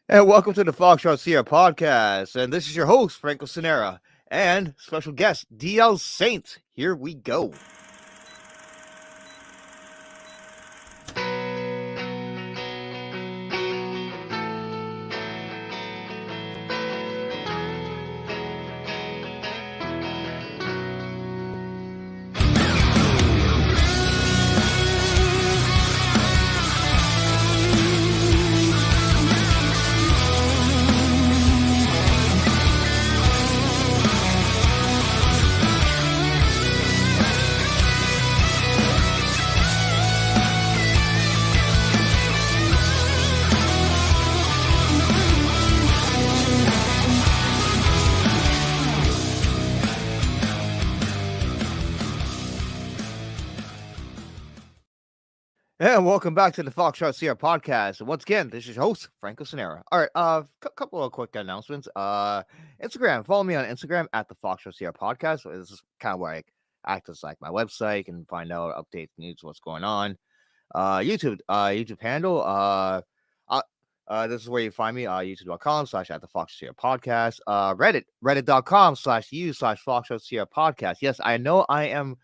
And welcome to the Foxtrot Sierra Podcast. And this is your host, Franco Sinera, and special guest, DL Saint. Here we go. And welcome back to the Foxtrot Sierra Podcast. And once again, this is your host, Franco Sinera. All right, couple of quick announcements. Instagram, follow me on Instagram at the Foxtrot Sierra Podcast. So this is kind of where I act as like my website. You can find out updates, news, what's going on. YouTube handle. This is where you find me. YouTube.com/@ the Foxtrot Sierra Podcast. Reddit.com/u/Foxtrot Sierra Podcast. Yes, I know I am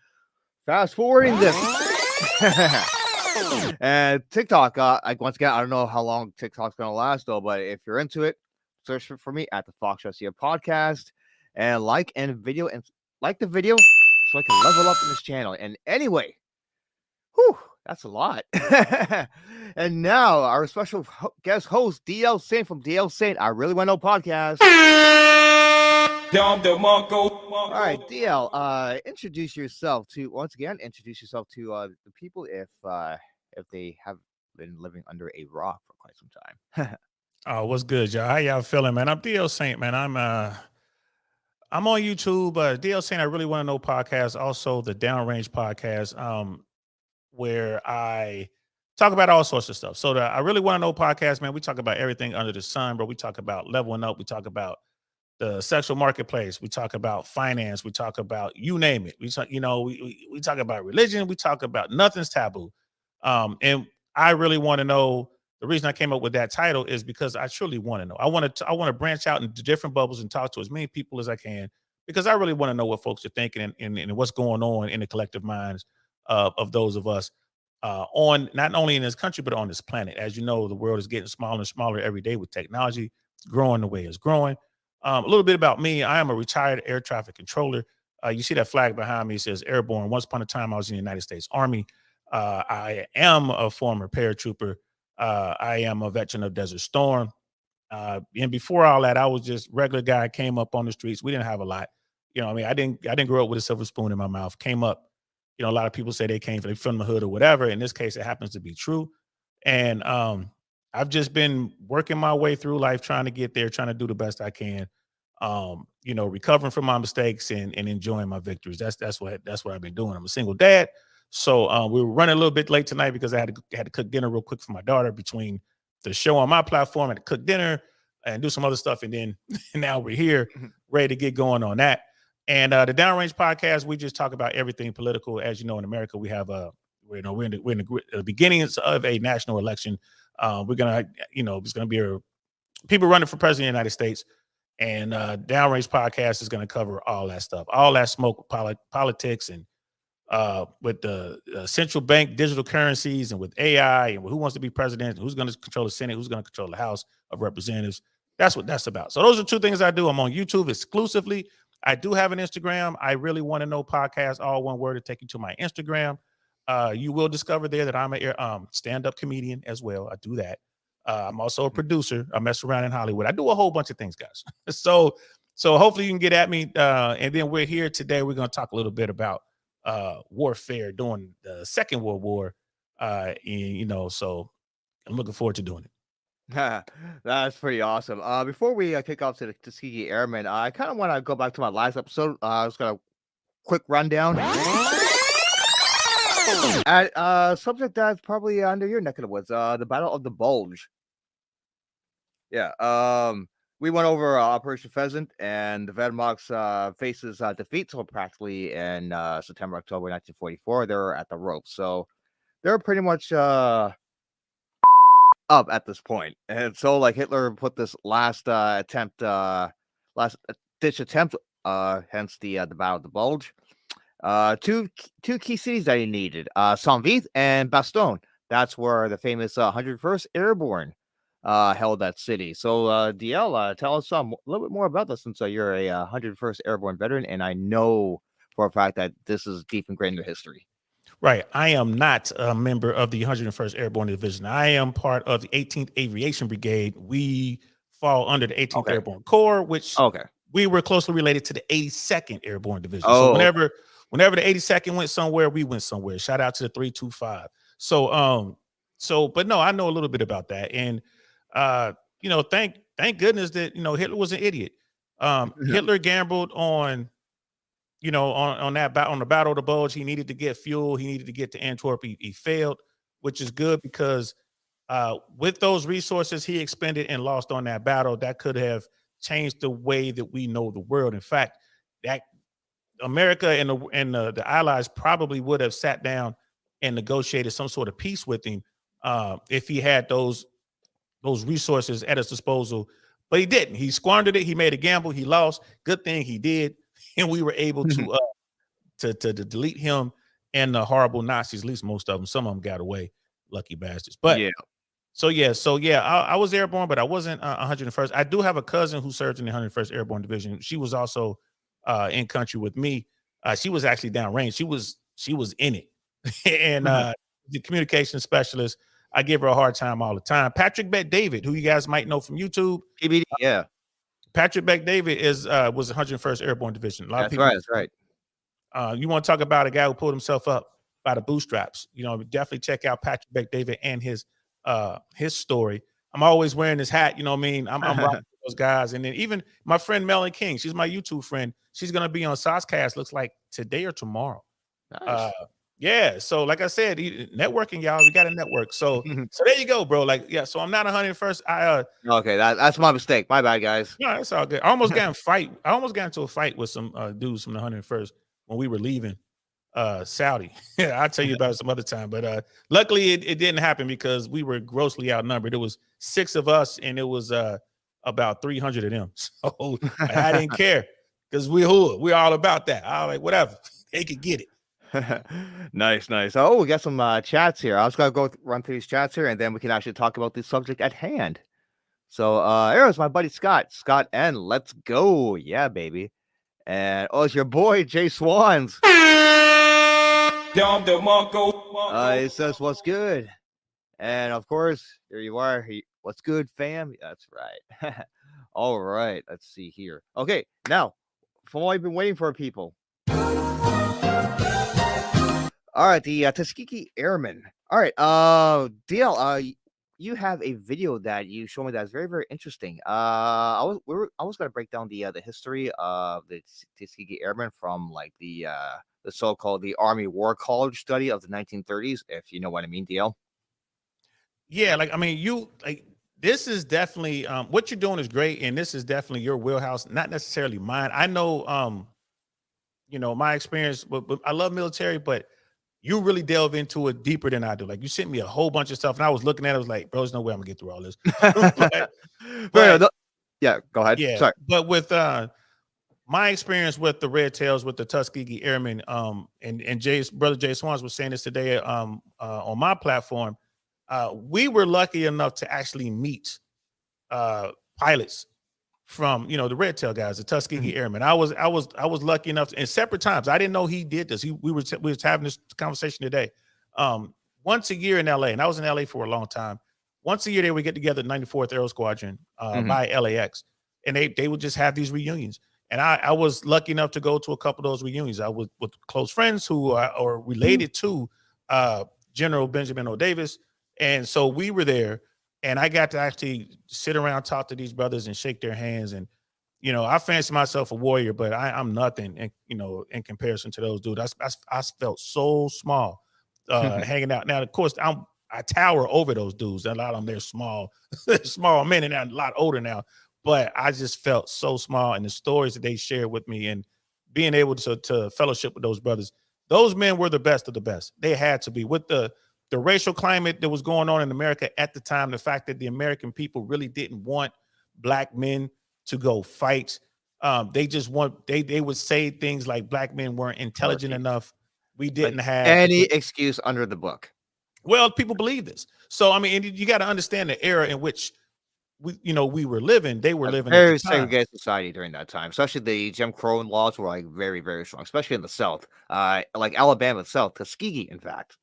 fast forwarding this. And TikTok, once again, I don't know how long TikTok's gonna last though, but if you're into it, search for me at the Foxtrot Sierra Podcast and like the video so I can level up in this channel. And anyway, that's a lot. And now our special guest host, DL Saint from DL Saint. I really want to know podcast. All right, DL, introduce yourself to the people if they have been living under a rock for quite some time. Oh, what's good, y'all? How y'all feeling, man? I'm DL Saint, man. I'm on YouTube. DL Saint, I really want to know podcast. Also, the Downrange podcast, where I talk about all sorts of stuff. So I really want to know podcast, man. We talk about everything under the sun, bro. We talk about leveling up. We talk about the sexual marketplace. We talk about finance. We talk about you name it. We talk, we talk about religion. We talk about nothing's taboo. And I really want to know. The reason I came up with that title is because I truly want to know. I want to branch out into different bubbles and talk to as many people as I can, because I really want to know what folks are thinking and what's going on in the collective minds of those of us on not only in this country but on this planet. As you know, the world is getting smaller and smaller every day with technology. It's growing the way it's growing. A little bit about me. I am a retired air traffic controller. You see that flag behind me. It says Airborne. Once upon a time, I was in the United States Army. I am a former paratrooper. I am a veteran of Desert Storm. And before all that, I was just regular guy, came up on the streets. We didn't have a lot. I didn't grow up with a silver spoon in my mouth. Came up, a lot of people say they came from the hood or whatever. In this case, it happens to be true. And I've just been working my way through life, trying to get there, trying to do the best I can. Recovering from my mistakes and enjoying my victories. That's what I've been doing. I'm a single dad. So we were running a little bit late tonight because I had to cook dinner real quick for my daughter between the show on my platform and cook dinner and do some other stuff. And then now we're here ready to get going on that. And the Downrange podcast, we just talk about everything political. As you know, in America, we have we're in the beginnings of a national election. We're gonna, it's gonna be people running for president of the United States. And Downrange podcast is going to cover all that stuff, all that smoke, politics, and with the central bank digital currencies, and with AI, and who wants to be president, who's going to control the Senate, who's going to control the House of Representatives. That's what that's about. So those are two things I do. I'm on YouTube exclusively. I do have an Instagram. I really want to know podcast, all one word, to take you to my Instagram. You will discover there that I'm a stand-up comedian as well. I do that. I'm also a producer. I mess around in Hollywood. I do a whole bunch of things, guys. So hopefully you can get at me. And then we're here today. We're going to talk a little bit about warfare during the Second World War. So I'm looking forward to doing it. That's pretty awesome. Before we kick off to the Tuskegee Airmen, I kind of want to go back to my last episode. I was going to quick rundown. At subject that's probably under your neck of the woods, the Battle of the Bulge. Yeah, we went over Operation Pheasant, and the Wehrmacht faces defeat. So practically in September, October 1944, they're at the ropes. So they're pretty much up at this point. And so like Hitler put this last last ditch attempt, hence the Battle of the Bulge. Two key cities that he needed, Saint-Vith and Bastogne. That's where the famous 101st Airborne held that city. So, DL, tell us a little bit more about this, since you're a 101st Airborne veteran, and I know for a fact that this is deep ingrained in your history. Right. I am not a member of the 101st Airborne Division. I am part of the 18th Aviation Brigade. We fall under the 18th Okay. Airborne Corps, which Okay. we were closely related to the 82nd Airborne Division. Oh, So okay. whenever the 82nd went somewhere, we went somewhere. Shout out to the 325. But no, I know a little bit about that. And thank goodness that Hitler was an idiot. Hitler gambled on on the Battle of the Bulge. He needed to get fuel. He needed to get to Antwerp. He failed, which is good, because with those resources he expended and lost on that battle, that could have changed the way that we know the world. In fact, that America and the Allies probably would have sat down and negotiated some sort of peace with him if he had those resources at his disposal. But he didn't. He squandered it. He made a gamble. He lost. Good thing he did, and we were able to delete him and the horrible Nazis. At least most of them. Some of them got away. Lucky bastards. But yeah. So I was airborne, but I wasn't 101st. I do have a cousin who served in the 101st Airborne Division. She was also in country with me. She was actually downrange. She was in it, and the communication specialist. I give her a hard time all the time. Patrick Bet David, who you guys might know from YouTube. PBD, yeah. Patrick Bet David was 101st Airborne Division. A lot of people. That's right. You want to talk about a guy who pulled himself up by the bootstraps? Definitely check out Patrick Bet David and his story. I'm always wearing his hat. You know what I mean? I'm rocking those guys. And then even my friend Melanie King, she's my YouTube friend. She's gonna be on Saucecast. Looks like today or tomorrow. Nice. Yeah. So like I said, networking, y'all. We got a network. So there you go, bro. Like, yeah. So I'm not 101st. Okay, that's my mistake. My bad, guys. No, it's all good. I almost got into a fight with some dudes from the 101st when we were leaving Saudi. Yeah, I'll tell you about it some other time. But luckily it didn't happen, because we were grossly outnumbered. It was 6 of us, and it was about 300 of them. So I didn't care, because we're all about that. I was like, whatever, they could get it. Nice. Oh, we got some chats here. I was gonna go run through these chats here, and then we can actually talk about the subject at hand. So here's my buddy Scott N. Let's go. Yeah, baby. And it's your boy Jay Swans. He says, what's good? And of course, here you are. What's good, fam? That's right. All right, let's see here. Okay, now, from what I've been waiting for, people. All right, the Tuskegee Airmen. All right, DL, you have a video that you showed me that's very, very interesting. I was gonna break down the history of the Tuskegee Airmen from like the so-called the Army War College study of the 1930s, if you know what I mean, DL. Yeah, this is definitely what you're doing is great, and this is definitely your wheelhouse, not necessarily mine. I know, my experience, but I love military, but you really delve into it deeper than I do. Like, you sent me a whole bunch of stuff, and I was looking at it, I was like, bro, there's no way I'm gonna get through all this. Yeah, go ahead. Yeah, sorry. But with my experience with the Red Tails, with the Tuskegee Airmen, and Jay's brother Jay Swans was saying this today on my platform. We were lucky enough to actually meet pilots from the Red Tail guys, the Tuskegee Airmen. I was lucky enough in separate times. I didn't know he did this. We were having this conversation today. Once a year in LA, and I was in LA for a long time. Once a year they would get together, 94th Aero Squadron by LAX, and they would just have these reunions. And I was lucky enough to go to a couple of those reunions. I was with close friends who are related to General Benjamin O. Davis. And so we were there, and I got to actually sit around, talk to these brothers, and shake their hands. And, I fancy myself a warrior, but I'm nothing, in comparison to those dudes. I felt so small hanging out. Now, of course, I tower over those dudes. A lot of them, they're small, small men, and they're a lot older now. But I just felt so small, and the stories that they shared with me, and being able to fellowship with those brothers, those men were the best of the best. They had to be, with the the racial climate that was going on in America at the time, the fact that the American people really didn't want black men to go fight. They just they would say things like black men weren't intelligent enough. We didn't like have any excuse under the book. Well, people believe this. So I mean, you got to understand the era in which we were living. They were living Very at the time. segregated society during that time, especially the Jim Crow laws were like very, very strong, especially in the South, like Alabama itself, Tuskegee, in fact.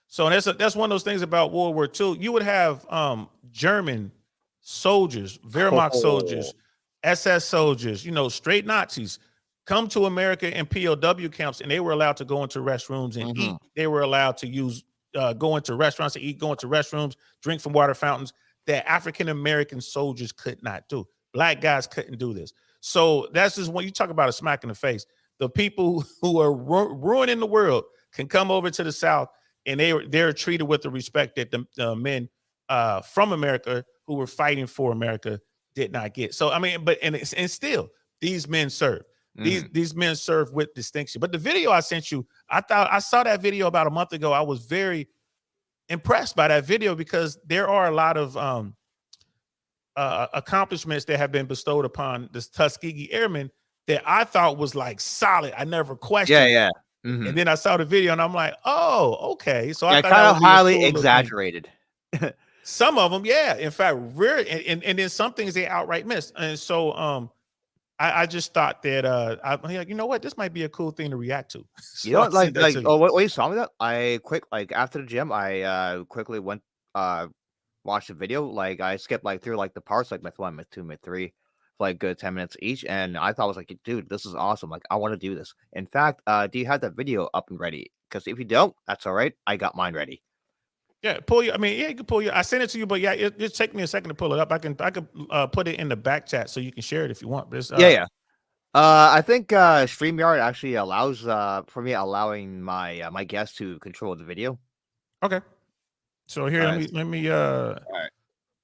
So that's one of those things about World War II. You would have German soldiers, Wehrmacht soldiers, SS soldiers, straight Nazis come to America in POW camps, and they were allowed to go into restrooms and eat. They were allowed to go into restaurants and eat, go into restrooms, drink from water fountains that African-American soldiers could not do. Black guys couldn't do this. So that's just when you talk about a smack in the face. The people who are ruining the world can come over to the South, and they're treated with the respect that the men from America who were fighting for America did not get. So I mean, and still these men serve. These men serve with distinction. But the video I sent you, I saw that video about a month ago. I was very impressed by that video because there are a lot of accomplishments that have been bestowed upon this Tuskegee Airmen that I thought was like solid. I never questioned. Yeah. And then I saw the video and I'm like, oh, okay. So I thought kind of highly cool exaggerated. Some of them, yeah. In fact, and then some things they outright missed. And so I just thought that I'm like, you know what, this might be a cool thing to react to. So You know, what what you saw me that I after the gym, I quickly went watched the video. Like I skipped through the parts like myth 1, myth 2, myth 3 for like good 10 minutes each, and I thought I was like, dude, this is awesome. Like I want to do this. In fact, do you have that video up and ready? Because if you don't, that's all right. I got mine ready. Yeah, you can pull your. I sent it to you, but yeah, it take me a second to pull it up. I can put it in the back chat so you can share it if you want. But yeah. I think StreamYard actually allows for me allowing my my guests to control the video. Okay. So here, let me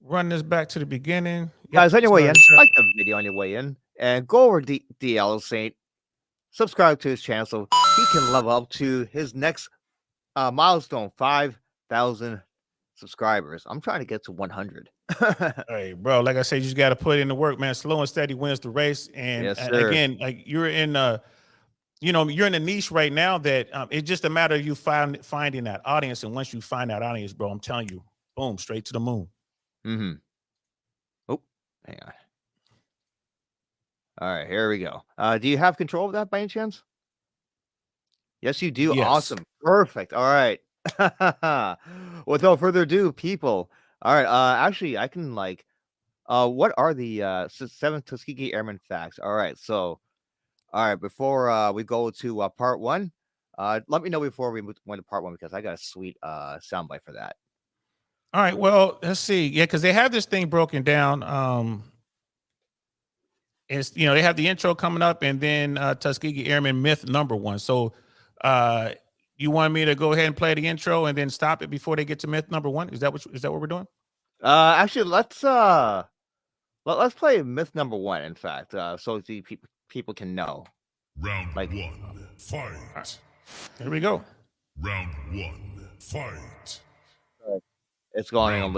run this back to the beginning. Guys, on your way in, like the video on your way in, and go over DL Saint, subscribe to his channel so he can level up to his next milestone, 5,000 subscribers. I'm trying to get to 100. Hey, bro, like I said, you just got to put in the work, man. Slow and steady wins the race. And, yes, and again, like you're in you're in a niche right now that it's just a matter of you finding that audience. And once you find that audience, bro, I'm telling you, boom, straight to the moon. Oh, hang on. All right, here we go. Do you have control of that by any chance? Yes, you do. Yes. Awesome. Perfect. All right. Without further ado, people. All right. Actually, I can what are the 7 Tuskegee Airmen facts? All right. So, all right. Before we go to part 1, let me know before we went to part 1 because I got a sweet soundbite for that. All right. Well, let's see. Yeah, because they have this thing broken down. It's they have the intro coming up, and then Tuskegee Airmen myth number 1. So, you want me to go ahead and play the intro and then stop it before they get to myth number 1? Is that what we're doing? Actually, let's play myth number 1. In fact, so the people can know. Round 1, fight. Right. Here we go. Round 1, fight. It's going on.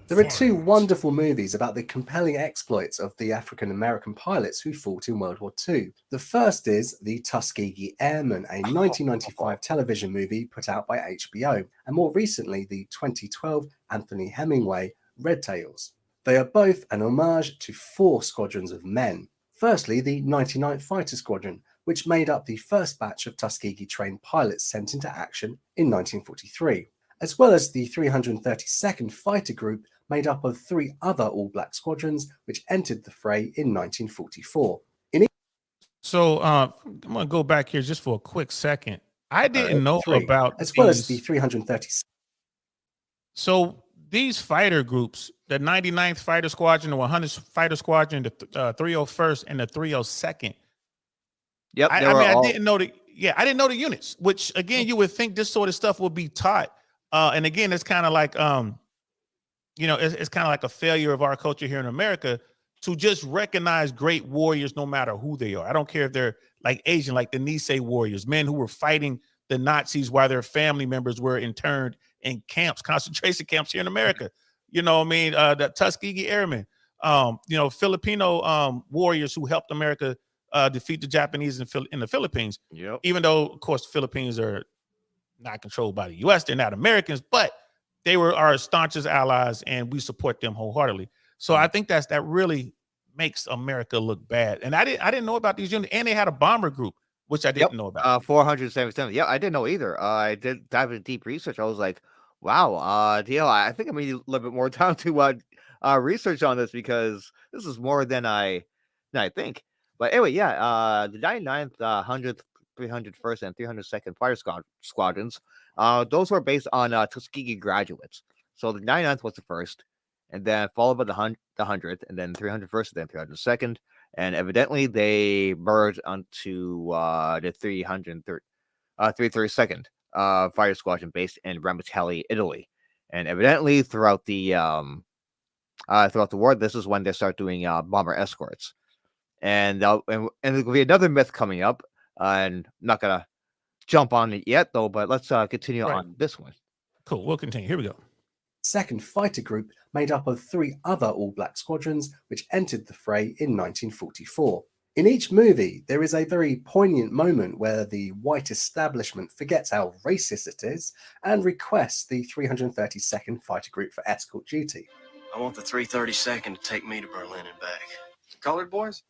There are 2 wonderful movies about the compelling exploits of the African-American pilots who fought in World War II. The first is The Tuskegee Airmen, a 1995 television movie put out by HBO, and more recently the 2012 Anthony Hemingway Red Tails. They are both an homage to 4 squadrons of men. Firstly, the 99th Fighter Squadron, which made up the first batch of Tuskegee-trained pilots sent into action in 1943. As well as the 332nd Fighter Group, made up of 3 other all-black squadrons, which entered the fray in 1944. So I'm going to go back here just for a quick second. I didn't know about as well as the 330. So these fighter groups, the 99th Fighter Squadron, the 100th Fighter Squadron, the 301st, and the 302nd. Yep. I didn't know I didn't know the units, which again, you would think this sort of stuff would be taught. And again, it's kind of like, it's kind of like a failure of our culture here in America to just recognize great warriors, no matter who they are. I don't care if they're like Asian, like the Nisei warriors, men who were fighting the Nazis while their family members were interned in camps, concentration camps here in America. You know what I mean? The Tuskegee Airmen, Filipino warriors who helped America defeat the Japanese in the Philippines. Yep. Even though, of course, the Philippines are not controlled by the U.S., they're not Americans, but they were our staunchest allies, and we support them wholeheartedly. So I think that really makes America look bad. And I didn't know about these units, and they had a bomber group, which I didn't know about. 477. Yeah, I didn't know either. I did dive into deep research. I was like, wow, DL, I think I need a little bit more time to research on this, because this is more than I think. But anyway, yeah, the 99th, 100th, 301st, and 302nd Fighter Squadrons, those were based on Tuskegee graduates. So the 99th was the first, and then followed by the 100th, and then 301st, and then 302nd. And evidently they merged onto the 332nd Fighter Squadron based in Ramitelli, Italy. And evidently throughout the war, this is when they start doing bomber escorts. And there'll be another myth coming up. And I'm not gonna jump on it yet, though. But let's continue on this one. Cool. We'll continue. Here we go. Second fighter group made up of 3 other all-black squadrons which entered the fray in 1944. In each movie, there is a very poignant moment where the white establishment forgets how racist it is and requests the 332nd Fighter Group for escort duty. I want the 332nd to take me to Berlin and back. Colored boys?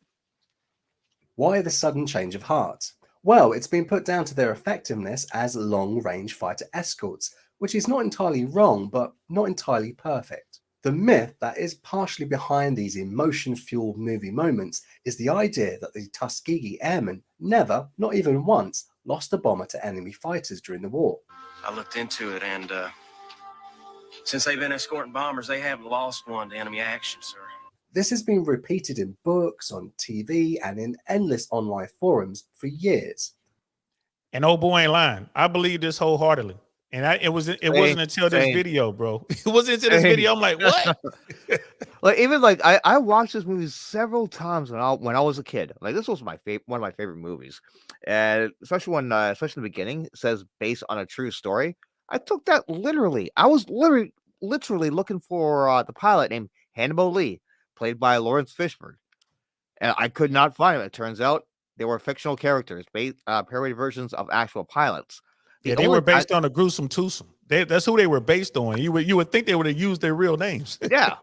Why the sudden change of heart? Well, it's been put down to their effectiveness as long-range fighter escorts, which is not entirely wrong, but not entirely perfect. The myth that is partially behind these emotion-fueled movie moments is the idea that the Tuskegee Airmen never, not even once, lost a bomber to enemy fighters during the war. I looked into it, and since they've been escorting bombers, they haven't lost one to enemy action, sir. This has been repeated in books, on TV, and in endless online forums for years. And old boy ain't lying. I believe this wholeheartedly. And it wasn't until this video, bro. It wasn't until this video. I'm like, what? Like, even like I watched this movie several times when I was a kid. Like, this was one of my favorite movies, and especially in the beginning, it says based on a true story. I took that literally. I was literally looking for the pilot named Hannibal Lee, played by Lawrence Fishburne, and I could not find him. It turns out they were fictional characters, parody versions of actual pilots. They were based on a gruesome twosome. That's who they were based on. You would think they would have used their real names. Yeah.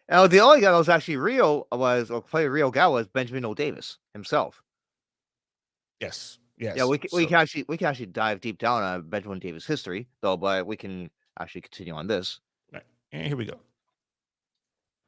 Now, the only guy that was actually real played a real guy was Benjamin O. Davis himself. Yes. Yeah, we can actually dive deep down on Benjamin Davis' history, though, but we can actually continue on this. Right. And here we go.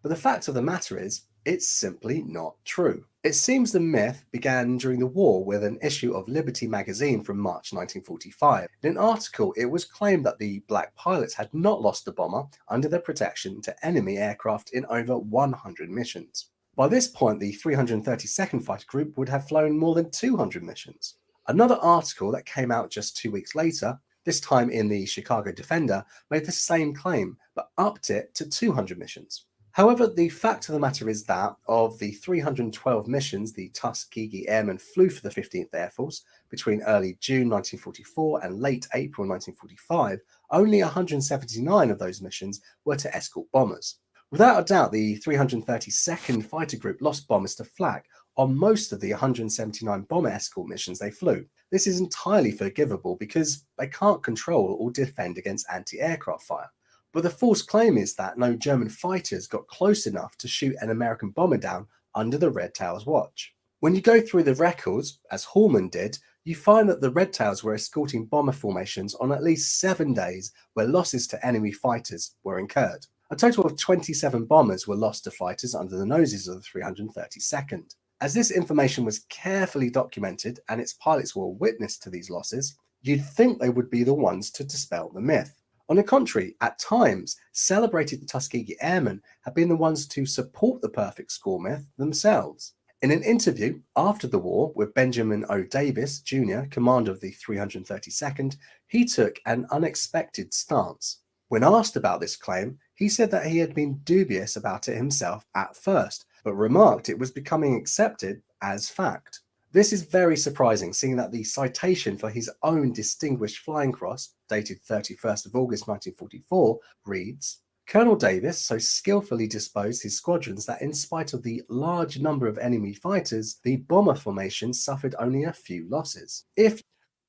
But the fact of the matter is, it's simply not true. It seems the myth began during the war with an issue of Liberty magazine from March 1945. In an article, it was claimed that the black pilots had not lost a bomber under their protection to enemy aircraft in over 100 missions. By this point, the 332nd Fighter Group would have flown more than 200 missions. Another article that came out just 2 weeks later, this time in the Chicago Defender, made the same claim, but upped it to 200 missions. However, the fact of the matter is that of the 312 missions the Tuskegee Airmen flew for the 15th Air Force between early June 1944 and late April 1945, only 179 of those missions were to escort bombers. Without a doubt, the 332nd Fighter Group lost bombers to flak on most of the 179 bomber escort missions they flew. This is entirely forgivable because they can't control or defend against anti-aircraft fire. But the false claim is that no German fighters got close enough to shoot an American bomber down under the Red Tails' watch. When you go through the records, as Hallman did, you find that the Red Tails were escorting bomber formations on at least 7 days where losses to enemy fighters were incurred. A total of 27 bombers were lost to fighters under the noses of the 332nd. As this information was carefully documented and its pilots were witness to these losses, you'd think they would be the ones to dispel the myth. On the contrary, at times, celebrated Tuskegee Airmen have been the ones to support the perfect score myth themselves. In an interview after the war with Benjamin O. Davis, Jr., commander of the 332nd, he took an unexpected stance. When asked about this claim, he said that he had been dubious about it himself at first, but remarked it was becoming accepted as fact. This is very surprising, seeing that the citation for his own Distinguished Flying Cross, dated 31st of August 1944, reads, Colonel Davis so skillfully disposed his squadrons that in spite of the large number of enemy fighters, the bomber formation suffered only a few losses.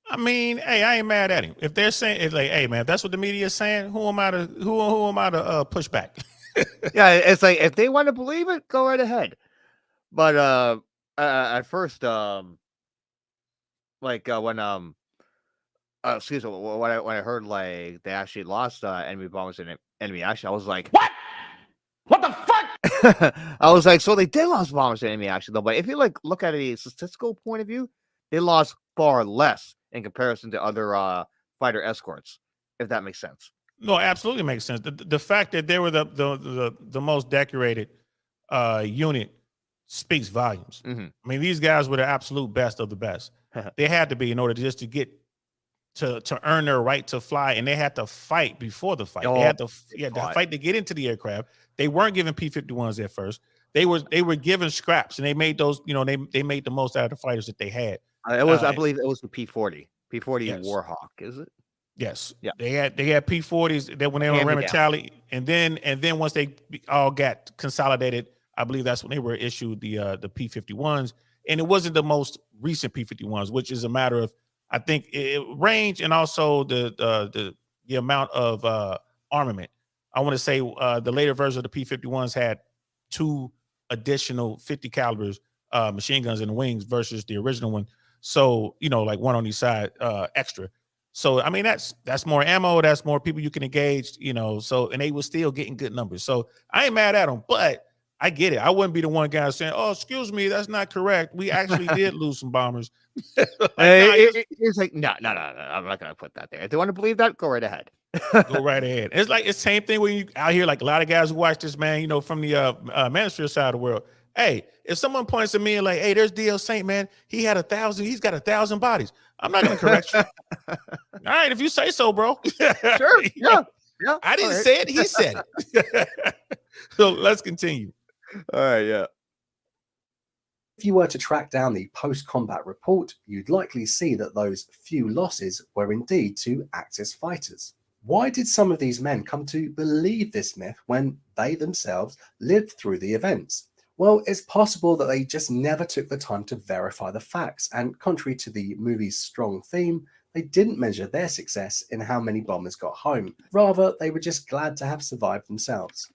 I mean, hey, I ain't mad at him. If they're saying, it's like, hey, man, if that's what the media is saying, who am I to push back? Yeah, it's like if they want to believe it, go right ahead. But at first, when excuse me, when I heard like they actually lost enemy bombers in enemy action, I was like, what the fuck? I was like, so they did lose bombers in enemy action though. But if you like look at a statistical point of view, they lost far less in comparison to other fighter escorts, if that makes sense. No, absolutely makes sense. The fact that they were the most decorated unit speaks volumes. Mm-hmm. I mean, these guys were the absolute best of the best. They had to be in order to get to earn their right to fly, and they had to fight before the fight. They had to fight to get into the aircraft. They weren't given P-51s at first. They were given scraps, and they made those. You know, they made the most out of the fighters that they had. It was, I believe, it was the P-40 yes. Warhawk, is it? Yes. Yeah. They had P-40s that when they were in Remitali, and then once they all got consolidated, I believe that's when they were issued the P-51s, and it wasn't the most recent P-51s, which is a matter of, I think, range and also the amount of armament. I want to say the later version of the P-51s had 2 additional 50 calibers machine guns in the wings versus the original one. So, you know, like one on each side extra. So, I mean, that's more ammo. That's more people you can engage, you know. So, and they were still getting good numbers. So I ain't mad at them, but I get it. I wouldn't be the one guy saying, oh, excuse me, that's not correct. We actually did lose some bombers. It's like, no, I'm not going to put that there. If they want to believe that, go right ahead. Go right ahead. It's like it's the same thing when you out here, like a lot of guys who watch this, man, you know, from the manosphere side of the world. Hey, if someone points at me and like, hey, there's DL Saint, man, he's got 1,000 bodies. I'm not going to correct you. All right, if you say so, bro. Sure. Yeah. I didn't say it. He said it. So let's continue. All right. Yeah. If you were to track down the post-combat report, you'd likely see that those few losses were indeed to Axis fighters. Why did some of these men come to believe this myth when they themselves lived through the events? Well, it's possible that they just never took the time to verify the facts, and contrary to the movie's strong theme, they didn't measure their success in how many bombers got home. Rather, they were just glad to have survived themselves.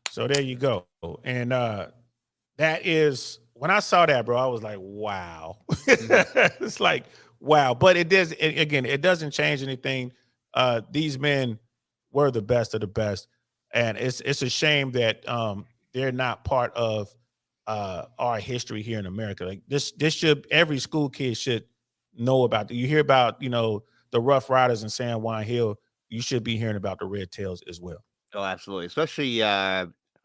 So there you go. And that is, when I saw that, bro, I was like, wow. It's like, wow. But it doesn't change anything. These men were the best of the best. And it's a shame that they're not part of our history here in America. Like this should, every school kid should know about. You hear about, you know, the Rough Riders in San Juan Hill. You should be hearing about the Red Tails as well. Oh, absolutely. Especially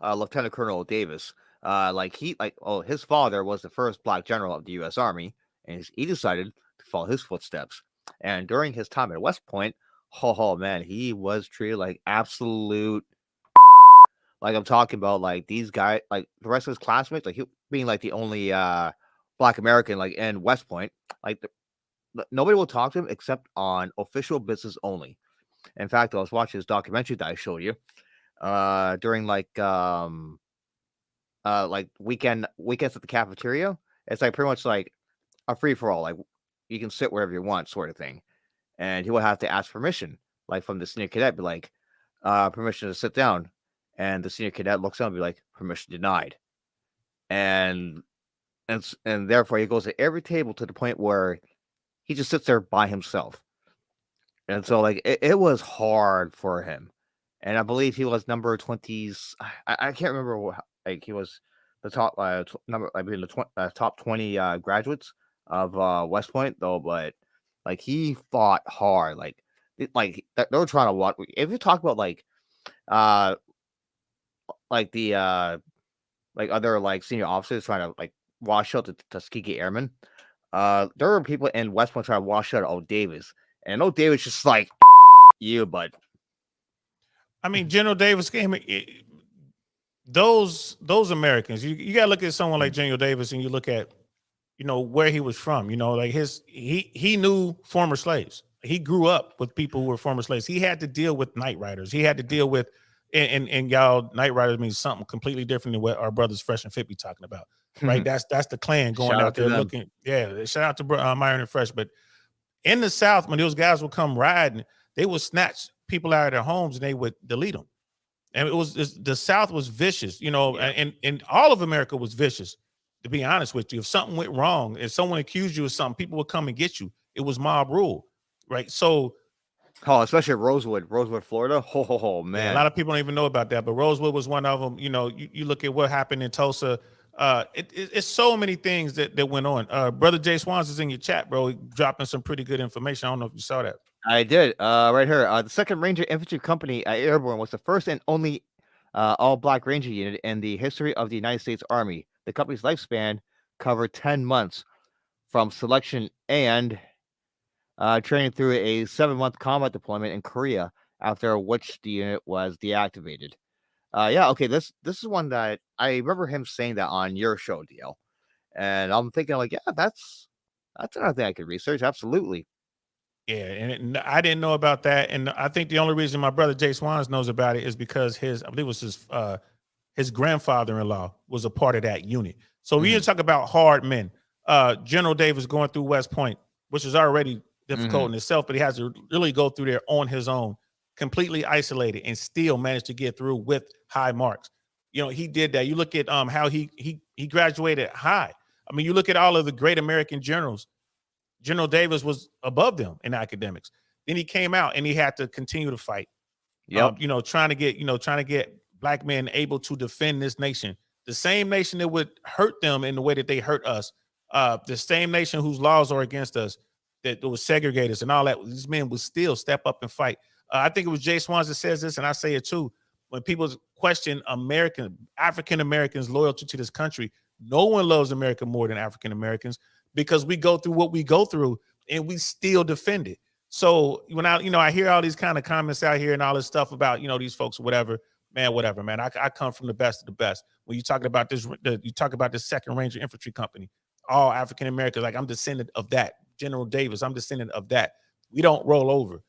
Lieutenant Colonel Davis. His father was the first black general of the U.S. Army, and he decided to follow his footsteps. And during his time at West Point, oh man, he was treated like absolute. Like I'm talking about, like these guys, like the rest of his classmates, like he being like the only Black American like in West Point, like nobody will talk to him except on official business only. In fact, I was watching this documentary that I showed you during weekends at the cafeteria. It's like pretty much like a free for all, like you can sit wherever you want, sort of thing. And he will have to ask permission, like from the senior cadet, be like, permission to sit down. And the senior cadet looks up and be like, permission denied. And therefore he goes to every table to the point where he just sits there by himself. And so like it was hard for him. And I believe he was number 20s. I can't remember what, like he was the top top 20 graduates of West Point though, but like he fought hard. They were trying to watch. If you talk about other senior officers trying to like wash out the Tuskegee Airmen, there were people in West Point trying to wash out old Davis, and old Davis just like you, bud. I mean, General Davis came. Those Americans, you got to look at someone like General Davis, and you look at where he was from. Like he knew former slaves. He grew up with people who were former slaves. He had to deal with night riders. He had to deal with, and y'all, night riders means something completely different than what our brothers Fresh and Fit be talking about, right? That's the clan going Shout out out to there them. looking. Yeah, shout out to Myron and Fresh. But in the South, when those guys would come riding, they would snatch people out of their homes and they would delete them. And the South was vicious, and all of America was vicious. To be honest with you, if something went wrong, if someone accused you of something, people would come and get you. It was mob rule, right? So, especially Rosewood, Florida. Oh man, yeah, a lot of people don't even know about that, but Rosewood was one of them. You look at what happened in Tulsa. It's so many things that went on. Brother Jay Swans is in your chat, bro, dropping some pretty good information. I don't know if you saw that. I did. Right here, the 2nd Ranger Infantry Company Airborne was the first and only all-black Ranger unit in the history of the United States Army. The company's lifespan covered 10 months, from selection and training through a 7-month combat deployment in Korea, after which the unit was deactivated. Okay, this is one that I remember him saying that on your show, DL, and I'm thinking like, yeah, that's another thing I could research. Absolutely. Yeah, and I didn't know about that, and I think the only reason my brother Jay Swans knows about it is because I believe it was his grandfather-in-law was a part of that unit. So we talk about hard men. General Davis going through West Point, which is already difficult in itself, but he has to really go through there on his own, completely isolated, and still managed to get through with high marks. He did that. You look at how he graduated high. I mean, you look at all of the great American generals. General Davis was above them in academics. Then he came out and he had to continue to fight. Yep. Trying to get black men able to defend this nation, the same nation that would hurt them in the way that they hurt us, the same nation whose laws are against us, that would segregate us and all that. These men would still step up and fight. I think it was Jay Swans that says this, and I say it too. When people question African Americans' loyalty to this country, no one loves America more than African Americans, because we go through what we go through and we still defend it. So when I hear all these kind of comments out here and all this stuff about, these folks, whatever, man. I come from the best of the best. When you talking about this, you talk about the 2nd Ranger Infantry Company, all African Americans, like I'm descendant of that. General Davis, I'm descendant of that. We don't roll over.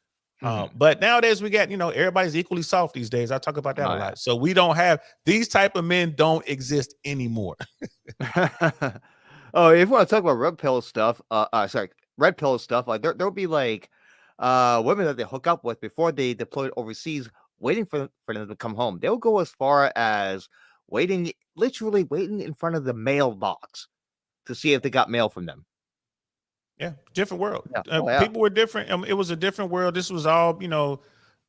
But nowadays we got, everybody's equally soft these days. I talk about that a lot. So we don't have these type of men, don't exist anymore. Oh, if you want to talk about red pill stuff, like there'll be like women that they hook up with before they deployed overseas, waiting for them to come home. They'll go as far as literally waiting in front of the mailbox to see if they got mail from them. Yeah, different world. Yeah. People were different. It was a different world. This was all,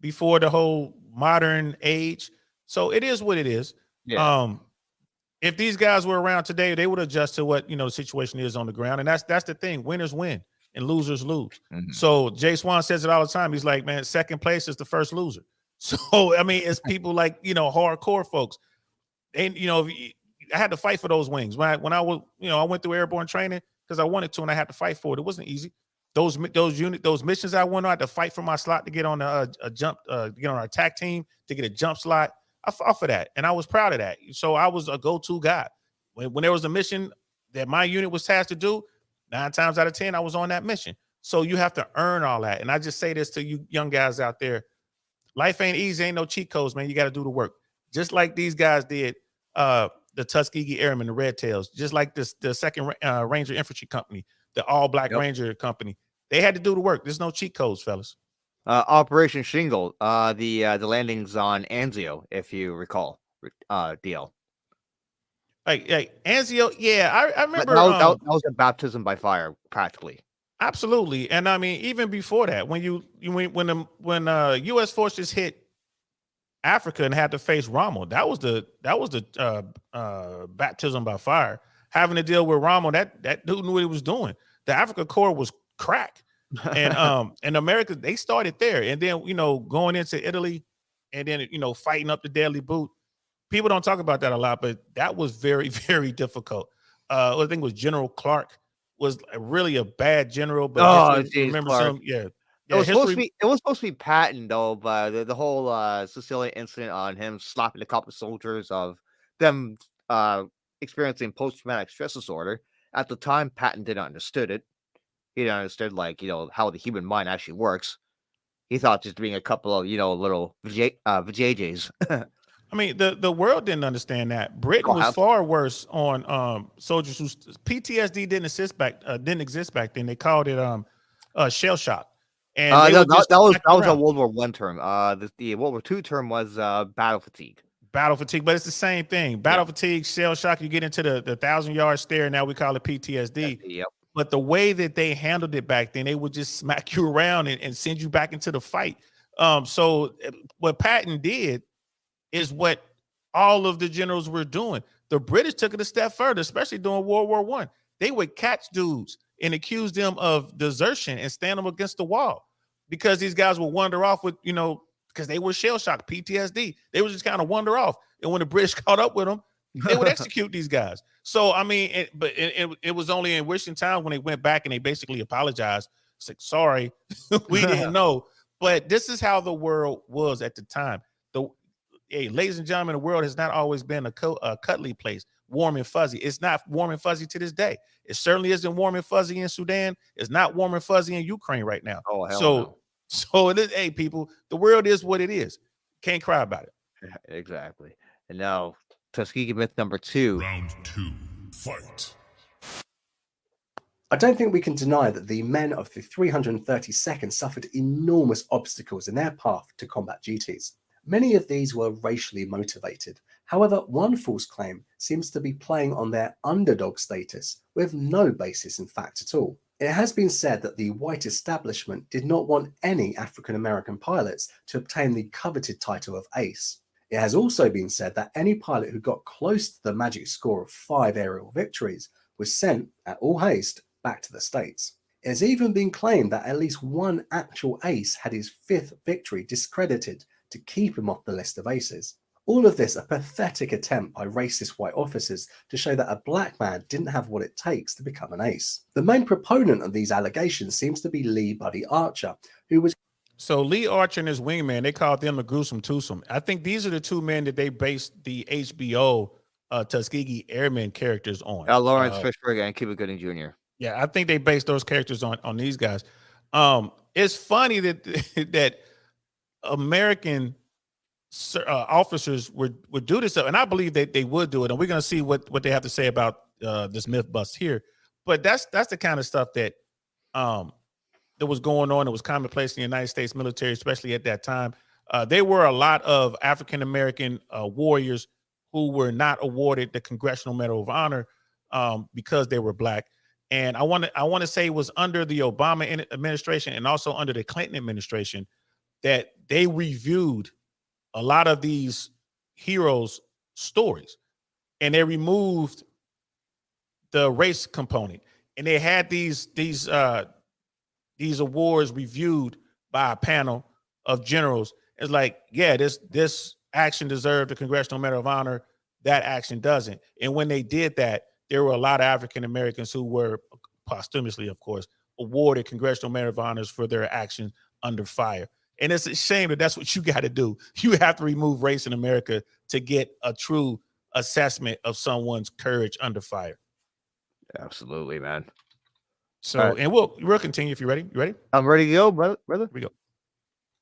before the whole modern age. So it is what it is. Yeah. If these guys were around today, they would adjust to what the situation is on the ground, and that's the thing. Winners win and losers lose. So Jay Swan says it all the time. He's like, man, 2nd place is the first loser. So I mean, it's people like hardcore folks. And I had to fight for those wings when I was I went through airborne training because I wanted to, and I had to fight for it. It wasn't easy. Those missions I went on, I had to fight for my slot to get on a jump, get on our attack team, to get a jump slot. I fought for that, and I was proud of that. So I was a go-to guy. When there was a mission that my unit was tasked to do, 9 times out of 10, I was on that mission. So you have to earn all that. And I just say this to you young guys out there. Life ain't easy. Ain't no cheat codes, man. You got to do the work. Just like these guys did, the Tuskegee Airmen, the Red Tails, just like the 2nd Ranger Infantry Company, the all-black Ranger Company. They had to do the work. There's no cheat codes, fellas. Operation Shingle, the landings on Anzio, if you recall, DL. Like Anzio, yeah, I remember. That was a baptism by fire, practically. Absolutely, and I mean, even before that, when U.S. forces hit Africa and had to face Rommel, that was the baptism by fire. Having to deal with Rommel, that dude knew what he was doing. The Africa Corps was crack. And America, they started there, and then going into Italy, and then fighting up the Deadly Boot. People don't talk about that a lot, but that was very, very difficult. I think it was General Clark was really a bad general, but remember Clark. It was supposed to be Patton though, but the whole Sicilian incident on him slapping a couple of soldiers of them experiencing post-traumatic stress disorder, At the time, Patton didn't understood it. He didn't understand, like, how the human mind actually works. He thought just being a couple of, little vajayjays. I mean, the world didn't understand that. Britain was far worse on soldiers whose PTSD didn't exist back then. They called it shell shock. And that was a World War I term. The World War II term was battle fatigue. Battle fatigue, but it's the same thing. Battle fatigue, shell shock. You get into the 1,000-yard stare. Now we call it PTSD. Yep. But the way that they handled it back then, they would just smack you around and send you back into the fight. So what Patton did is what all of the generals were doing. The British took it a step further, especially during World War I. They would catch dudes and accuse them of desertion and stand them against the wall because these guys would wander off with, because they were shell shocked, PTSD. They would just kind of wander off. And when the British caught up with them, they would execute these guys. So, I mean, it was only in wishing time when they went back and they basically apologized. It's like, sorry, we didn't know. But this is how the world was at the time. Hey, ladies and gentlemen, the world has not always been a cuddly place, warm and fuzzy. It's not warm and fuzzy to this day. It certainly isn't warm and fuzzy in Sudan. It's not warm and fuzzy in Ukraine right now. Oh, hell no. So it is, hey, people, the world is what it is. Can't cry about it. Exactly. And now, Tuskegee myth number 2. Round 2, fight. I don't think we can deny that the men of the 332nd suffered enormous obstacles in their path to combat duties. Many of these were racially motivated. However, one false claim seems to be playing on their underdog status with no basis in fact at all. It has been said that the white establishment did not want any African American pilots to obtain the coveted title of ace. It has also been said that any pilot who got close to the magic score of 5 aerial victories was sent, at all haste, back to the States. It has even been claimed that at least one actual ace had his 5th victory discredited to keep him off the list of aces. All of this a pathetic attempt by racist white officers to show that a black man didn't have what it takes to become an ace. The main proponent of these allegations seems to be Lee Buddy Archer, who was... So Lee Archer and his wingman, they called them the gruesome twosome. I think these are the two men that they based the HBO Tuskegee Airmen characters on. Lawrence Fishburne and Cuba Gooding Jr. Yeah, I think they based those characters on these guys. It's funny that that American officers would do this stuff, and I believe that they would do it. And we're going to see what they have to say about this myth bust here. But that's the kind of stuff that that was going on. It was commonplace in the United States military, especially at that time. There were a lot of African American warriors who were not awarded the Congressional Medal of Honor because they were black. And I want to say it was under the Obama administration and also under the Clinton administration that they reviewed a lot of these heroes' stories, and they removed the race component, and they had these awards reviewed by a panel of generals. It's like, yeah, this action deserved the Congressional Medal of Honor, that action doesn't. And when they did that, there were a lot of African Americans who were posthumously, of course, awarded Congressional Medal of Honors for their actions under fire. And it's a shame that that's what you got to do. You have to remove race in America to get a true assessment of someone's courage under fire. Absolutely, man. So, right. And we'll continue if you're ready. You ready? I'm ready to go, brother. Here we go.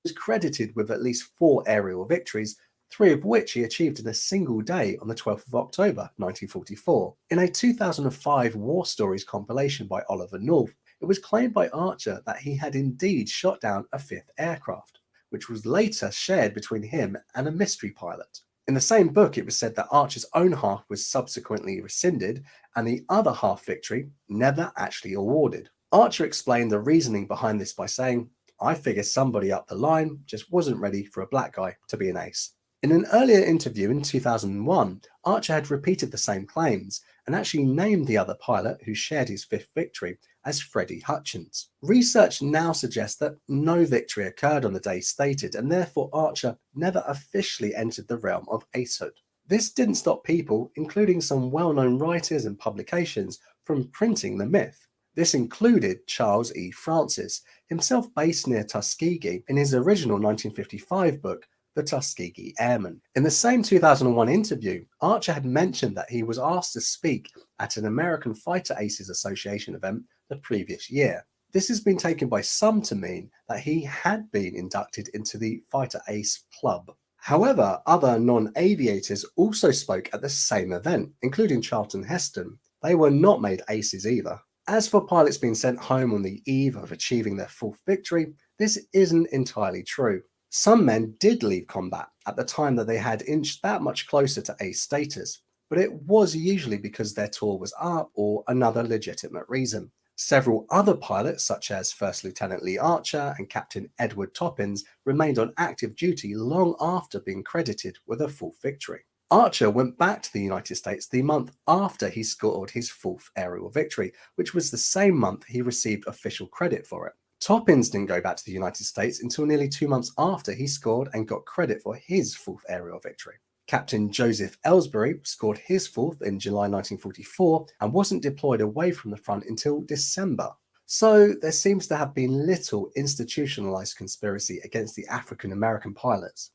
He was credited with at least 4 aerial victories, 3 of which he achieved in a single day on the 12th of October, 1944. In a 2005 War Stories compilation by Oliver North, it was claimed by Archer that he had indeed shot down a 5th aircraft, which was later shared between him and a mystery pilot. In the same book, it was said that Archer's own half was subsequently rescinded and the other half victory never actually awarded. Archer explained the reasoning behind this by saying, "I figure somebody up the line just wasn't ready for a black guy to be an ace." In an earlier interview in 2001, Archer had repeated the same claims and actually named the other pilot who shared his 5th victory as Freddie Hutchins. Research now suggests that no victory occurred on the day stated, and therefore Archer never officially entered the realm of acehood. This didn't stop people, including some well-known writers and publications, from printing the myth. This included Charles E. Francis, himself based near Tuskegee, in his original 1955 book, the Tuskegee Airmen. In the same 2001 interview, Archer had mentioned that he was asked to speak at an American Fighter Aces Association event the previous year. This has been taken by some to mean that he had been inducted into the Fighter Ace Club. However, other non-aviators also spoke at the same event, including Charlton Heston. They were not made aces either. As for pilots being sent home on the eve of achieving their fourth victory, this isn't entirely true. Some men did leave combat at the time that they had inched that much closer to ace status, but it was usually because their tour was up or another legitimate reason. Several other pilots, such as First Lieutenant Lee Archer and Captain Edward Toppins, remained on active duty long after being credited with a full victory. Archer went back to the United States the month after he scored his fourth aerial victory, which was the same month he received official credit for it. Toppins didn't go back to the United States until nearly 2 months after he scored and got credit for his fourth aerial victory. Captain Joseph Ellsbury scored his fourth in July 1944 and wasn't deployed away from the front until December. So there seems to have been little institutionalized conspiracy against the African American pilots.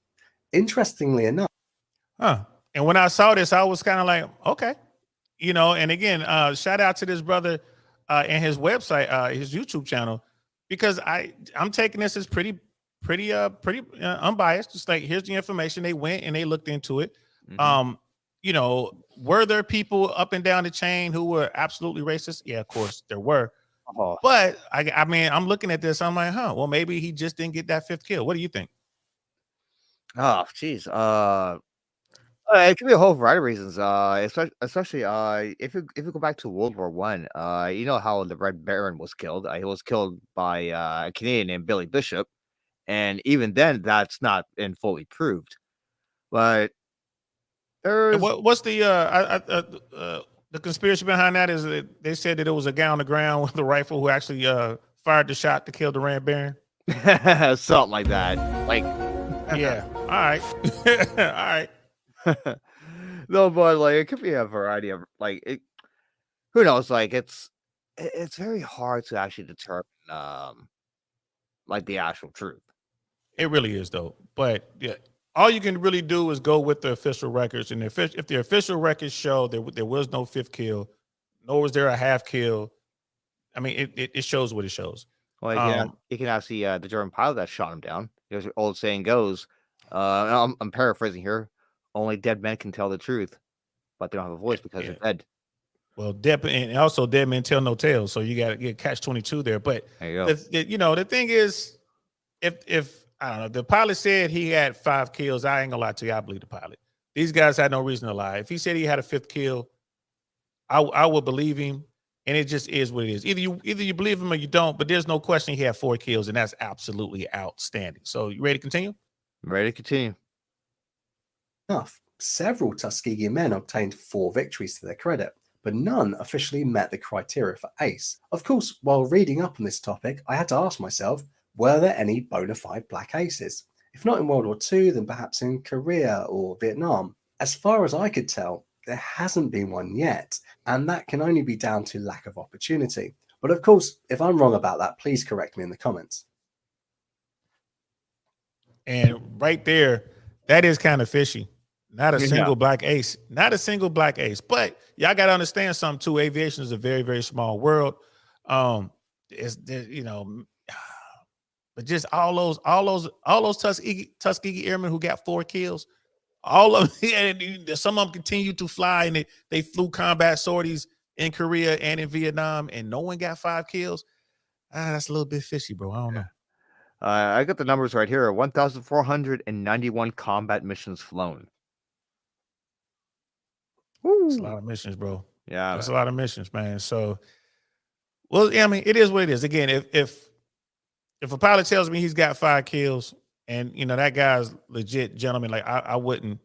Interestingly enough, and when I saw this, I was kind of like, okay, and again, shout out to this brother and his website, his YouTube channel, because I'm taking this as pretty unbiased. Just like, here's the information. They went and they looked into it. Were there people up and down the chain who were absolutely racist? Yeah, of course there were. But I mean, I'm looking at this. I'm like, well, maybe he just didn't get that fifth kill. What do you think? Oh, geez. It could be a whole variety of reasons. Especially if you go back to World War I, you know how the Red Baron was killed. He was killed by a Canadian named Billy Bishop, and even then, that's not been fully proved. But there's what's the conspiracy behind that is that they said that it was a guy on the ground with a rifle who actually fired the shot to kill the Red Baron. Something like that. Like, yeah. All right. All right. No, but like, it could be a variety of who knows? Like, it's very hard to actually determine like the actual truth. It really is, though. But yeah, all you can really do is go with the official records, and if the official records show there was no fifth kill, nor was there a half kill, I mean, it shows what it shows. Well, you can actually the German pilot that shot him down. There's an old saying goes, I'm paraphrasing here. Only dead men can tell the truth, but they don't have a voice because they're dead. Well, and also dead men tell no tales. So you got to get catch-22 there. But there you go. The thing is, if I don't know, the pilot said he had 5 kills. I ain't gonna lie to you. I believe the pilot. These guys had no reason to lie. If he said he had a 5th kill, I would believe him. And it just is what it is. Either you believe him or you don't. But there's no question he had 4 kills, and that's absolutely outstanding. So you ready to continue? I'm ready to continue. Several Tuskegee men obtained 4 victories to their credit, but none officially met the criteria for ace. Of course, while reading up on this topic, I had to ask myself, were there any bona fide black aces? If not in World War II, then perhaps in Korea or Vietnam. As far as I could tell, there hasn't been one yet, and that can only be down to lack of opportunity. But of course, if I'm wrong about that, please correct me in the comments. And right there, that is kind of fishy. Not a single black ace. Not a single black ace. But y'all got to understand something too. Aviation is a very, very small world. But just all those Tuskegee Airmen who got 4 kills, all of and some of them continue to fly, and they flew combat sorties in Korea and in Vietnam, and no one got 5 kills. That's a little bit fishy, bro. I don't know. I got the numbers right here. 1,491 combat missions flown. That's a lot of missions, bro. Yeah, that's a lot of missions, man. So, well, yeah, I mean, it is what it is. Again, if a pilot tells me he's got 5 kills, and that guy's legit gentleman, like I wouldn't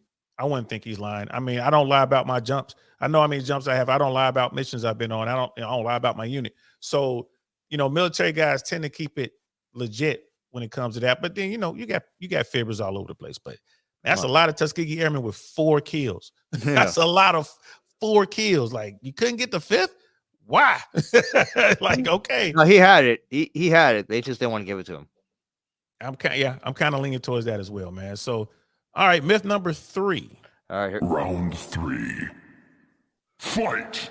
think he's lying. I mean, I don't lie about my jumps. I know how many jumps I have. I don't lie about missions I've been on. I don't lie about my unit. So, military guys tend to keep it legit when it comes to that. But then, you got fibbers all over the place. But that's a lot of Tuskegee Airmen with 4 kills. Yeah. That's a lot of 4 kills. Like, you couldn't get the 5th? Why? Like, okay. No, he had it. He had it. They just didn't want to give it to him. I'm kind of leaning towards that as well, man. So All right, myth number 3. All right, here. Round 3. Fight!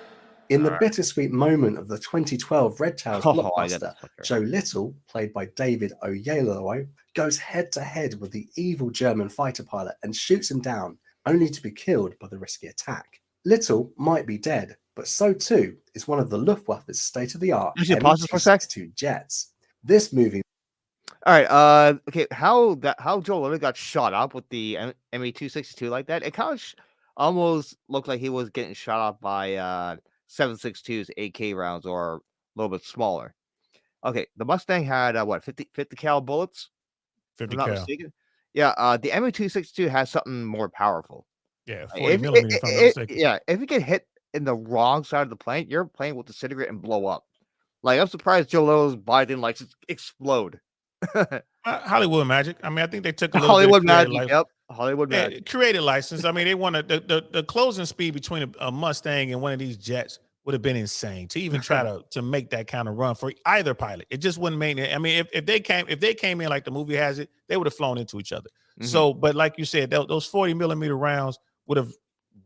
In the Alright. bittersweet moment of the 2012 Red Tails Oh, I got blockbuster, this one here. Joe Little, played by David Oyelowo, goes head-to-head with the evil German fighter pilot and shoots him down, only to be killed by the risky attack. Little might be dead, but so too is one of the Luftwaffe's state-of-the-art Actually, pause this for a sec. ME-262 jets. This movie All right. Okay. How Joel Little got shot up with the ME-262 like that? It kind of almost looked like he was getting shot up by 7.62's AK rounds, or a little bit smaller. Okay. The Mustang had what 50 cal bullets, if 50 I'm not cal. mistaken. Yeah. The ME-262 has something more powerful. Yeah, 40 millimeter, if I'm not mistaken. Yeah. If you get hit in the wrong side of the plane, your plane will disintegrate and blow up. Like, I'm surprised Joe Little's body didn't like just explode. Hollywood magic. I mean, I think they took a little Hollywood bit of creative magic. license. Yep. Hollywood magic. Creative license. I mean, they wanted the closing speed between a Mustang and one of these jets would have been insane to even try to make that kind of run for either pilot. It just wouldn't make it. I mean, if they came in like the movie has it, they would have flown into each other. Mhm. So, but like you said, those 40 millimeter rounds would have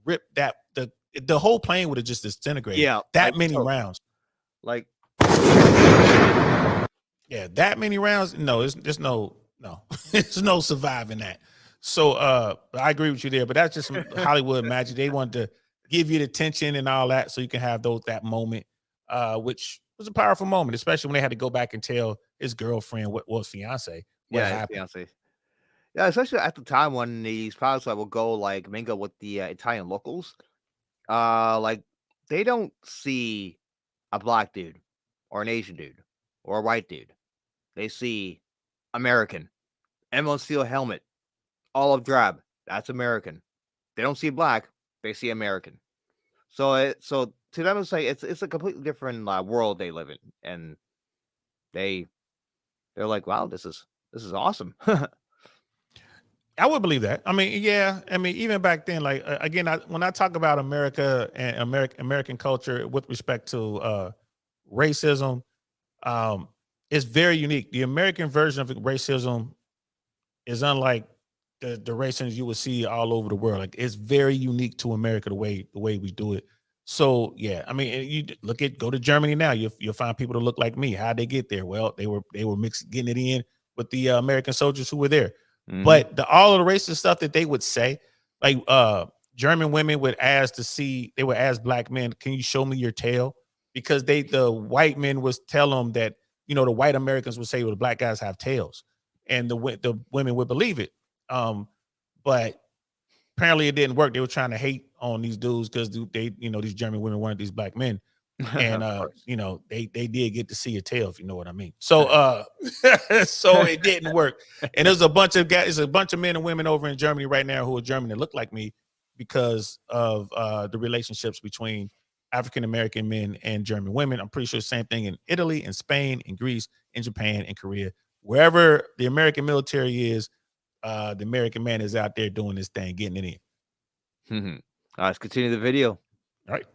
ripped the whole plane would have just disintegrated. Yeah, that like, many so- rounds. Like, Yeah, that many rounds. No, there's no there's no surviving that. So I agree with you there, but that's just some Hollywood magic. They wanted to give you the tension and all that so you can have that moment, which was a powerful moment, especially when they had to go back and tell his girlfriend what fiance what yeah, happened. fiance. Yeah, especially at the time when these pilots will go like mingle with the Italian locals. Like, they don't see a black dude or an Asian dude or a white dude. They see American. Emerald steel helmet, olive drab. That's American. They don't see black. They see American. So to them, it's like it's a completely different world they live in, and they're like, wow, this is awesome. I would believe that. I mean, yeah. I mean, even back then, like again, when I talk about America and American culture with respect to racism, it's very unique. The American version of racism is unlike the racism you would see all over the world. Like, it's very unique to America the way we do it. So yeah, I mean, you go to Germany now, you'll find people that look like me. How'd they get there? Well, they were mixed, getting it in with the American soldiers who were there. Mhm. But all of the racist stuff that they would say, like German women would ask black men, "Can you show me your tail?" Because the white men was tell them that, you know, the white Americans would say, well, the black guys have tails, and the women would believe it. But apparently it didn't work. They were trying to hate on these dudes because these German women wanted these black men. And they did get to see a tail, if you know what I mean. So so it didn't work. And there's a bunch of guys, a bunch of men and women over in Germany right now who are German that look like me because of the relationships between African American men and German women. I'm pretty sure the same thing in Italy and Spain and Greece and Japan and Korea. Wherever the American military is, the American man is out there doing this thing, getting it in. Let's continue the video. All right.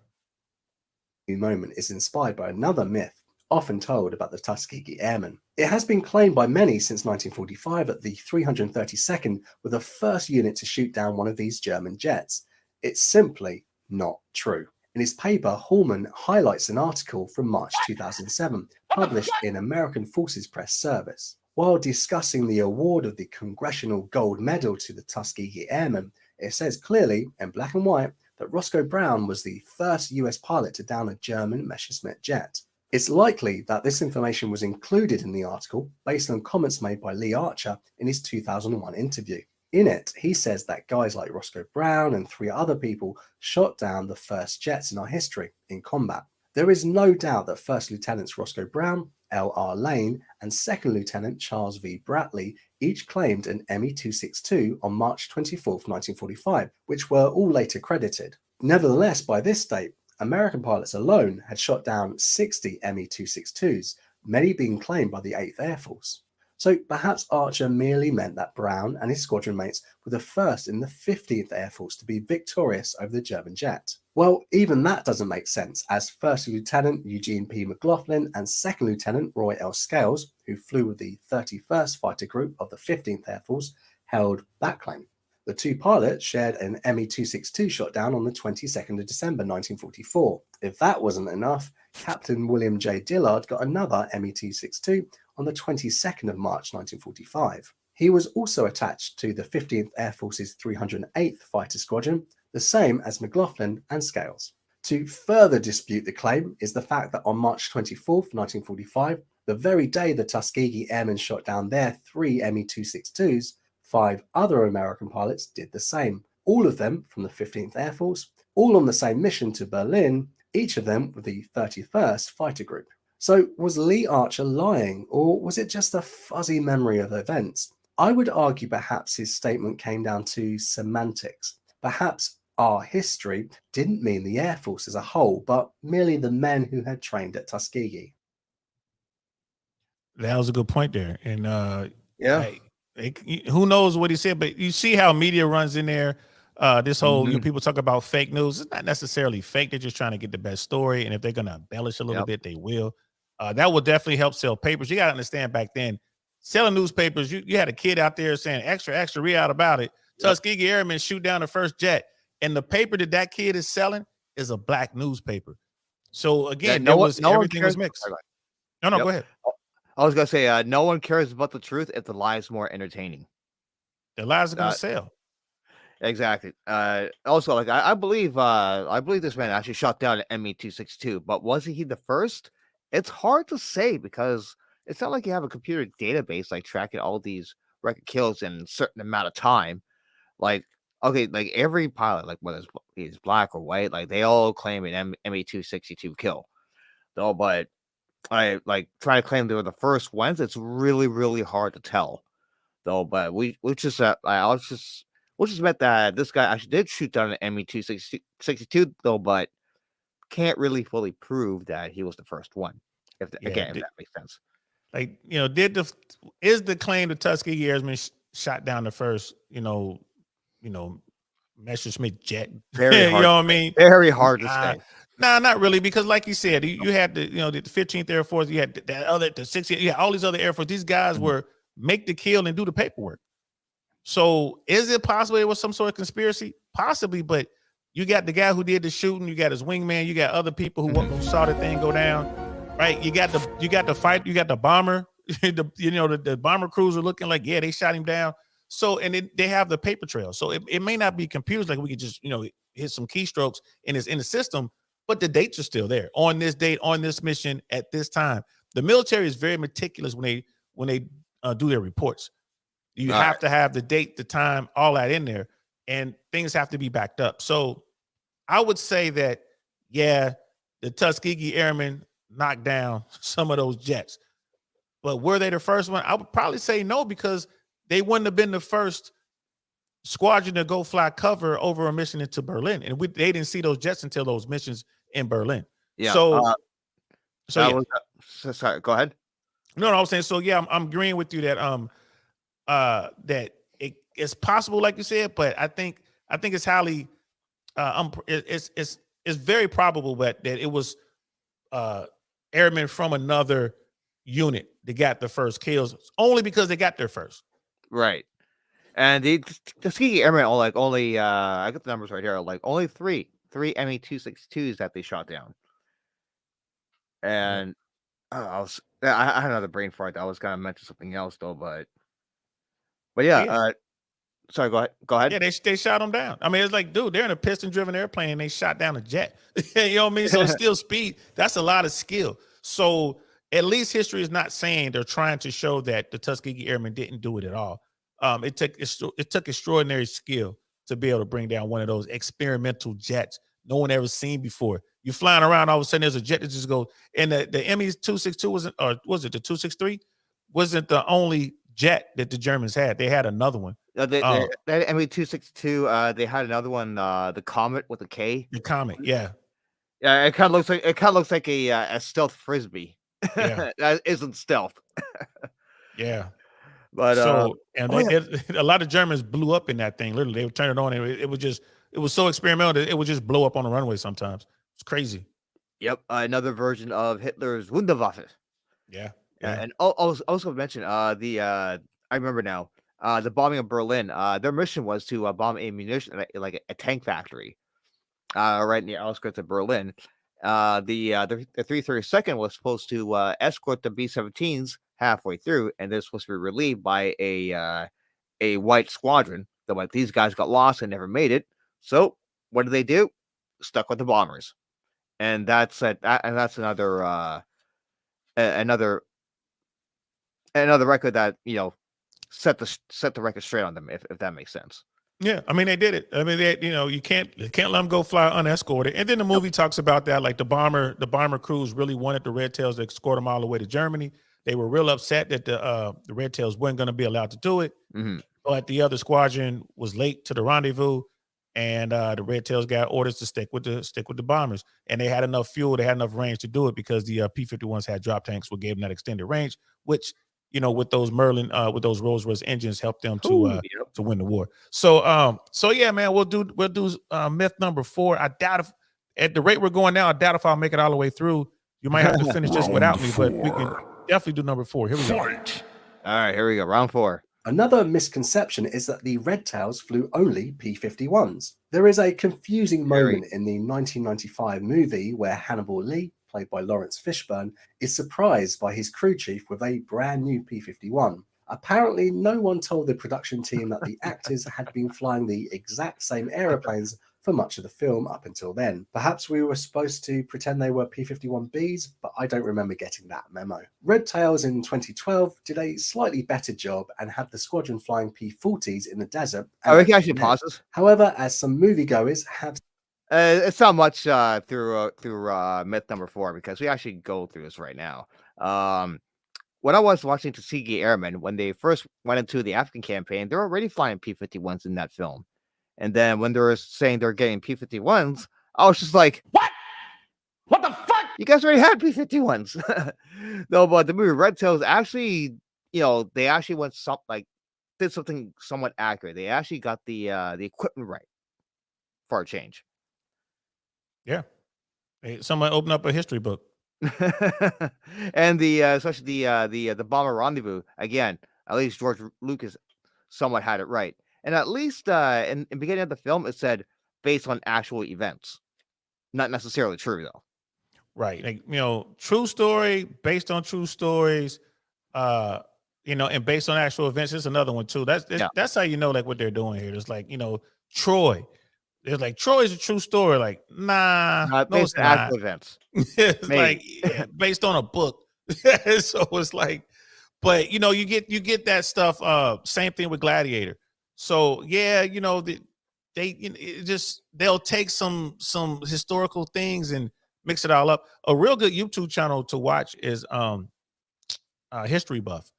moment is inspired by another myth often told about the Tuskegee Airmen. It has been claimed by many since 1945 that the 332nd were the first unit to shoot down one of these German jets. It's simply not true. In his paper, Hallman highlights an article from March 2007, published in American Forces Press Service. While discussing the award of the Congressional Gold Medal to the Tuskegee Airmen, it says clearly, in black and white, that Roscoe Brown was the first US pilot to down a German Messerschmitt jet. It's likely that this information was included in the article based on comments made by Lee Archer in his 2001 interview. In it, he says that guys like Roscoe Brown and 3 other people shot down the first jets in our history in combat. There is no doubt that First Lieutenants Roscoe Brown, L.R. Lane, and Second Lieutenant Charles V. Bratley each claimed an ME-262 on March 24, 1945, which were all later credited. Nevertheless, by this date, American pilots alone had shot down 60 ME-262s, many being claimed by the 8th Air Force. So perhaps Archer merely meant that Brown and his squadron mates were the first in the 15th Air Force to be victorious over the German jet. Well, even that doesn't make sense, as First Lieutenant Eugene P. McLaughlin and Second Lieutenant Roy L. Scales, who flew with the 31st Fighter Group of the 15th Air Force, held that claim. The two pilots shared an Me-262 shot down on the 22nd of December 1944. If that wasn't enough, Captain William J. Dillard got another Me-262 on the 22nd of March 1945. He was also attached to the 15th Air Force's 308th Fighter Squadron, the same as McLaughlin and Scales. To further dispute the claim is the fact that on March 24th, 1945, the very day the Tuskegee Airmen shot down their 3 Me-262s, 5 other American pilots did the same, all of them from the 15th Air Force, all on the same mission to Berlin, each of them with the 31st Fighter Group. So was Lee Archer lying, or was it just a fuzzy memory of events? I would argue perhaps his statement came down to semantics. Perhaps our history didn't mean the Air Force as a whole, but merely the men who had trained at Tuskegee. That was a good point there. And Yeah. who knows what he said, but you see how media runs in there. This whole, people talk about fake news. It's not necessarily fake. They're just trying to get the best story. And if they're going to embellish a little bit, they will. That will definitely help sell papers. You got to understand back then, selling newspapers, you had a kid out there saying, extra, read out about it. Tuskegee Airmen shoot down the first jet. And the paper that kid is selling is a black newspaper. So again, everything was mixed. No, go ahead. I was gonna say, no one cares about the truth if the lie is more entertaining. The lies are gonna sell. Exactly. Also, like I believe this man actually shot down an Me-262, but was he the first? It's hard to say because it's not like you have a computer database like tracking all these record kills in a certain amount of time. Like, okay, like every pilot, like whether he's black or white, like they all claim an Me-262 kill. Though, but I like try to claim they were the first ones. It's really, really hard to tell, though. But we just meant that this guy actually did shoot down an Me-262, though, but can't really fully prove that he was the first one. If that makes sense. Like, is the claim the Tuskegee Airmen shot down the first, Messerschmitt jet? Very hard. You know what I mean? Very hard to say. Nah, not really, because like you said, you had the 15th Air Force, you had the 60th, you had all these other Air Force. These guys were make the kill and do the paperwork. So is it possible it was some sort of conspiracy? Possibly, but you got the guy who did the shooting, you got his wingman, you got other people who saw the thing go down, right? You got the fight, you got the bomber, the bomber crews are looking like, yeah, they shot him down. So, and they have the paper trail. So it may not be computers like we could just, hit some keystrokes and it's in the system, but the dates are still there on this date, on this mission at this time. The military is very meticulous when they do their reports. You have to have the date, the time, all that in there, and things have to be backed up. So I would say that, yeah, the Tuskegee Airmen knocked down some of those jets, but were they the first one? I would probably say no, because they wouldn't have been the first squadron to go fly cover over a mission into Berlin. And they didn't see those jets until those missions in Berlin. Yeah. So sorry, go ahead. No, I was saying, so yeah, I'm agreeing with you that that it's possible, like you said, but I think it's highly it's very probable that it was airmen from another unit that got the first kills, only because they got there first. Right. And the Tuskegee Airmen are only I got the numbers right here, like only three Me-262s that they shot down. And I had another brain fart that I was gonna mention something else though, but yeah. Sorry, go ahead. Yeah, they shot them down. I mean, it's like, dude, they're in a piston-driven airplane and they shot down a jet. You know what I mean? So still speed. That's a lot of skill. So at least history is not saying they're trying to show that the Tuskegee Airmen didn't do it at all. It took extraordinary skill to be able to bring down one of those experimental jets no one ever seen before. You're flying around, all of a sudden there's a jet that just goes. And the Me-262 wasn't, or was it the 263? Wasn't the only jet that the Germans had. They had another one. That Me-262, they had another one, the Comet with a K. The Comet, yeah. Yeah, it kind of looks like a stealth frisbee. Yeah. That isn't stealth. Yeah. But a lot of Germans blew up in that thing. Literally, they would turn it on, and it was so experimental that it would just blow up on the runway sometimes. It's crazy. Yep, another version of Hitler's Wunderwaffe. Yeah. And also mention I remember now. the bombing of Berlin. Their mission was to bomb a munition, like a tank factory, right in the outskirts of Berlin. The 332nd was supposed to escort the B-17s halfway through, and they're supposed to be relieved by a white squadron. But like these guys got lost and never made it. So what did they do? Stuck with the bombers, and that's another another record that set the record straight on them, if that makes sense. Yeah, I mean they did it. I mean you can't let them go fly unescorted. And then the movie talks about that, like the bomber crews really wanted the Red Tails to escort them all the way to Germany. They were real upset that the Red Tails weren't going to be allowed to do it. Mm-hmm. But the other squadron was late to the rendezvous, and the Red Tails got orders to stick with the bombers. And they had enough fuel, they had enough range to do it because the P-51s had drop tanks, which gave them that extended range, which with those Merlin, with those Rolls-Royce engines, helped them to win the war. So yeah, man, we'll do myth number 4. I doubt if at the rate we're going now, I doubt if I'll make it all the way through. You might have to finish this without me, but we can definitely do number 4. Here we go. All right, here we go. Round 4. Another misconception is that the Red Tails flew only P-51s. There is a confusing moment in the 1995 movie where Hannibal Lee, played by Lawrence Fishburne, is surprised by his crew chief with a brand new P-51. Apparently, no one told the production team that the actors had been flying the exact same aeroplanes for much of the film up until then. Perhaps we were supposed to pretend they were P-51Bs, but I don't remember getting that memo. Red Tails in 2012 did a slightly better job and had the squadron flying P-40s in the desert. We can actually pause this. However, as some moviegoers have it's not much through myth number 4, because we actually go through this right now. When I was watching Tuskegee Airmen, when they first went into the African campaign, they were already flying P-51s in that film. And then when they were saying they're getting P-51s, I was just like, what? What the fuck? You guys already had P-51s. No, but the movie Red Tails actually, they actually did something somewhat accurate. They actually got the equipment right for a change. Yeah. Hey, someone open up a history book. And especially the bomber rendezvous, again, at least George Lucas somewhat had it right. And at least in the beginning of the film, it said based on actual events. Not necessarily true, though. Right. Like, true story, based on true stories, and based on actual events. It's another one, too. That's how like what they're doing here. It's like, Troy. It's like, Troy is a true story. Like, nah, not no, based on actual events. It's like based on a book. So it's like, but, you get that stuff. Same thing with Gladiator. So yeah, they'll take some historical things and mix it all up. A real good YouTube channel to watch is History Buff.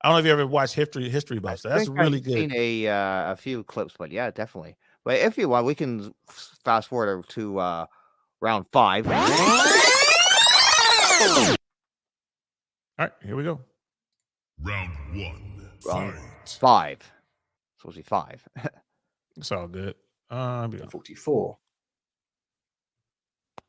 I don't know if you ever watched History Buff. So that's really good. I've seen a few clips, but yeah, definitely. But if you want, we can fast forward to round 5. All right, here we go. Round 1. Round Fight. 5. Supposed to be 5. It's all good. 44.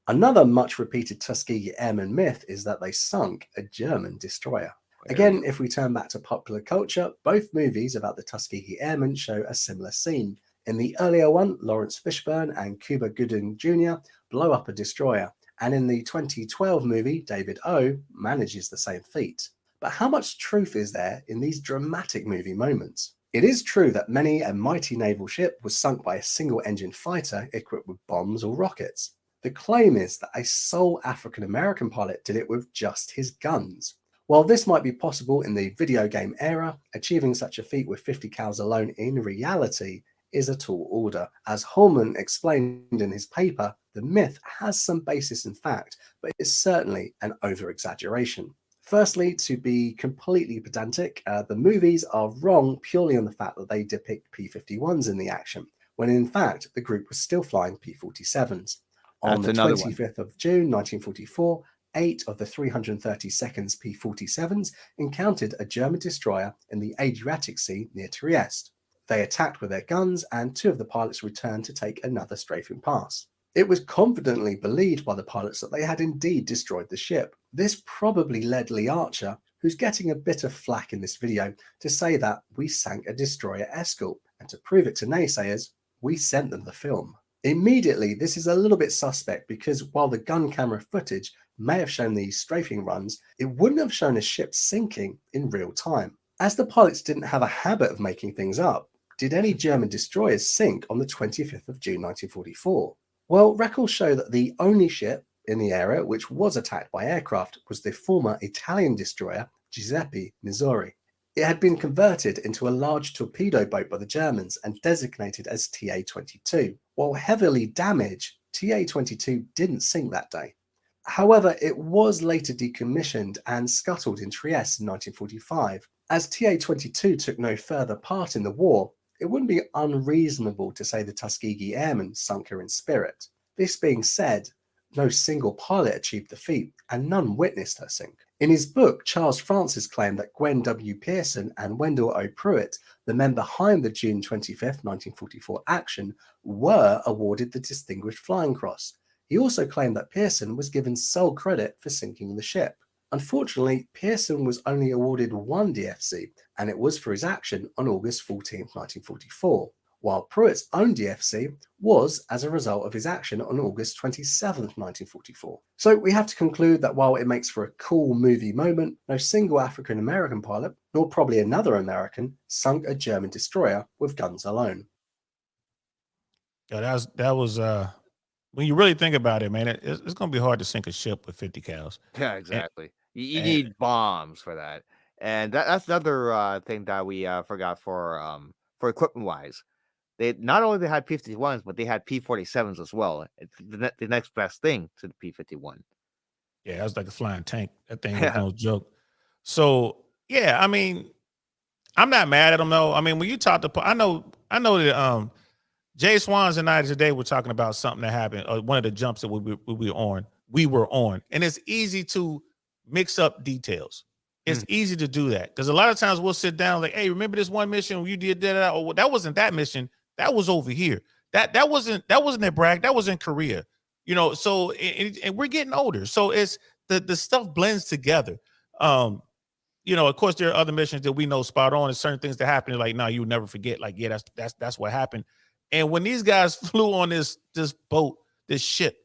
Another much repeated Tuskegee Airmen myth is that they sunk a German destroyer. Again, if we turn back to popular culture, both movies about the Tuskegee Airmen show a similar scene. In the earlier one, Lawrence Fishburne and Cuba Gooding Jr. blow up a destroyer, and in the 2012 movie, David O manages the same feat. But how much truth is there in these dramatic movie moments? It is true that many a mighty naval ship was sunk by a single-engine fighter equipped with bombs or rockets. The claim is that a sole African-American pilot did it with just his guns. While this might be possible in the video game era, achieving such a feat with 50 cals alone in reality is a tall order. As Holman explained in his paper, the myth has some basis in fact, but it's certainly an over-exaggeration. Firstly, to be completely pedantic, the movies are wrong purely on the fact that they depict P-51s in the action, when in fact the group was still flying P-47s. On the 25th of June 1944, 8 of the 332nd P-47s encountered a German destroyer in the Adriatic Sea near Trieste. They attacked with their guns, and 2 of the pilots returned to take another strafing pass. It was confidently believed by the pilots that they had indeed destroyed the ship. This probably led Lee Archer, who who's getting a bit of flack in this video to say that we sank a destroyer escort, and to prove it to naysayers, we sent them the film. Immediately, this is a little bit suspect because while the gun camera footage may have shown these strafing runs, it wouldn't have shown a ship sinking in real time. As the pilots didn't have a habit of making things up, did any German destroyers sink on the 25th of June 1944? Well, records show that the only ship in the area which was attacked by aircraft was the former Italian destroyer Giuseppe Missouri. It had been converted into a large torpedo boat by the Germans and designated as TA-22. While heavily damaged, TA-22 didn't sink that day. However, it was later decommissioned and scuttled in Trieste in 1945. As TA-22 took no further part in the war, it wouldn't be unreasonable to say the Tuskegee Airmen sunk her in spirit. This being said, no single pilot achieved the feat, and none witnessed her sink. In his book, Charles Francis claimed that Gwen W. Pearson and Wendell O. Pruitt, the men behind the June 25, 1944 action, were awarded the Distinguished Flying Cross. He also claimed that Pearson was given sole credit for sinking the ship. Unfortunately, Pearson was only awarded one DFC, and it was for his action on August 14, 1944, while Pruitt's own DFC was as a result of his action on August 27, 1944. So we have to conclude that while it makes for a cool movie moment, no single African-American pilot, nor probably another American, sunk a German destroyer with guns alone. Yeah, that was when you really think about it, man, it's going to be hard to sink a ship with 50 cals. Yeah, exactly. You need bombs for that. And that's another thing that we forgot for equipment wise. They not only they had P-51s, but they had P-47s as well. It's the next best thing to the P-51. Yeah, it was like a flying tank. That thing was no joke. So yeah, I mean, I'm not mad at them though. I mean, when you talk to, I know that Jay Swans and I today were talking about something that happened. One of the jumps that we were on, and it's easy to mix up details. It's easy to do that because a lot of times we'll sit down like, hey, remember this one mission you did that? Oh, that wasn't that mission. That was over here. That wasn't at Bragg. That was in Korea. You know, so and we're getting older. So it's the stuff blends together. You know, of course, there are other missions that we know spot on, and certain things that happen. Like, no, you'll never forget. Like, yeah, that's what happened. And when these guys flew on this boat, this ship,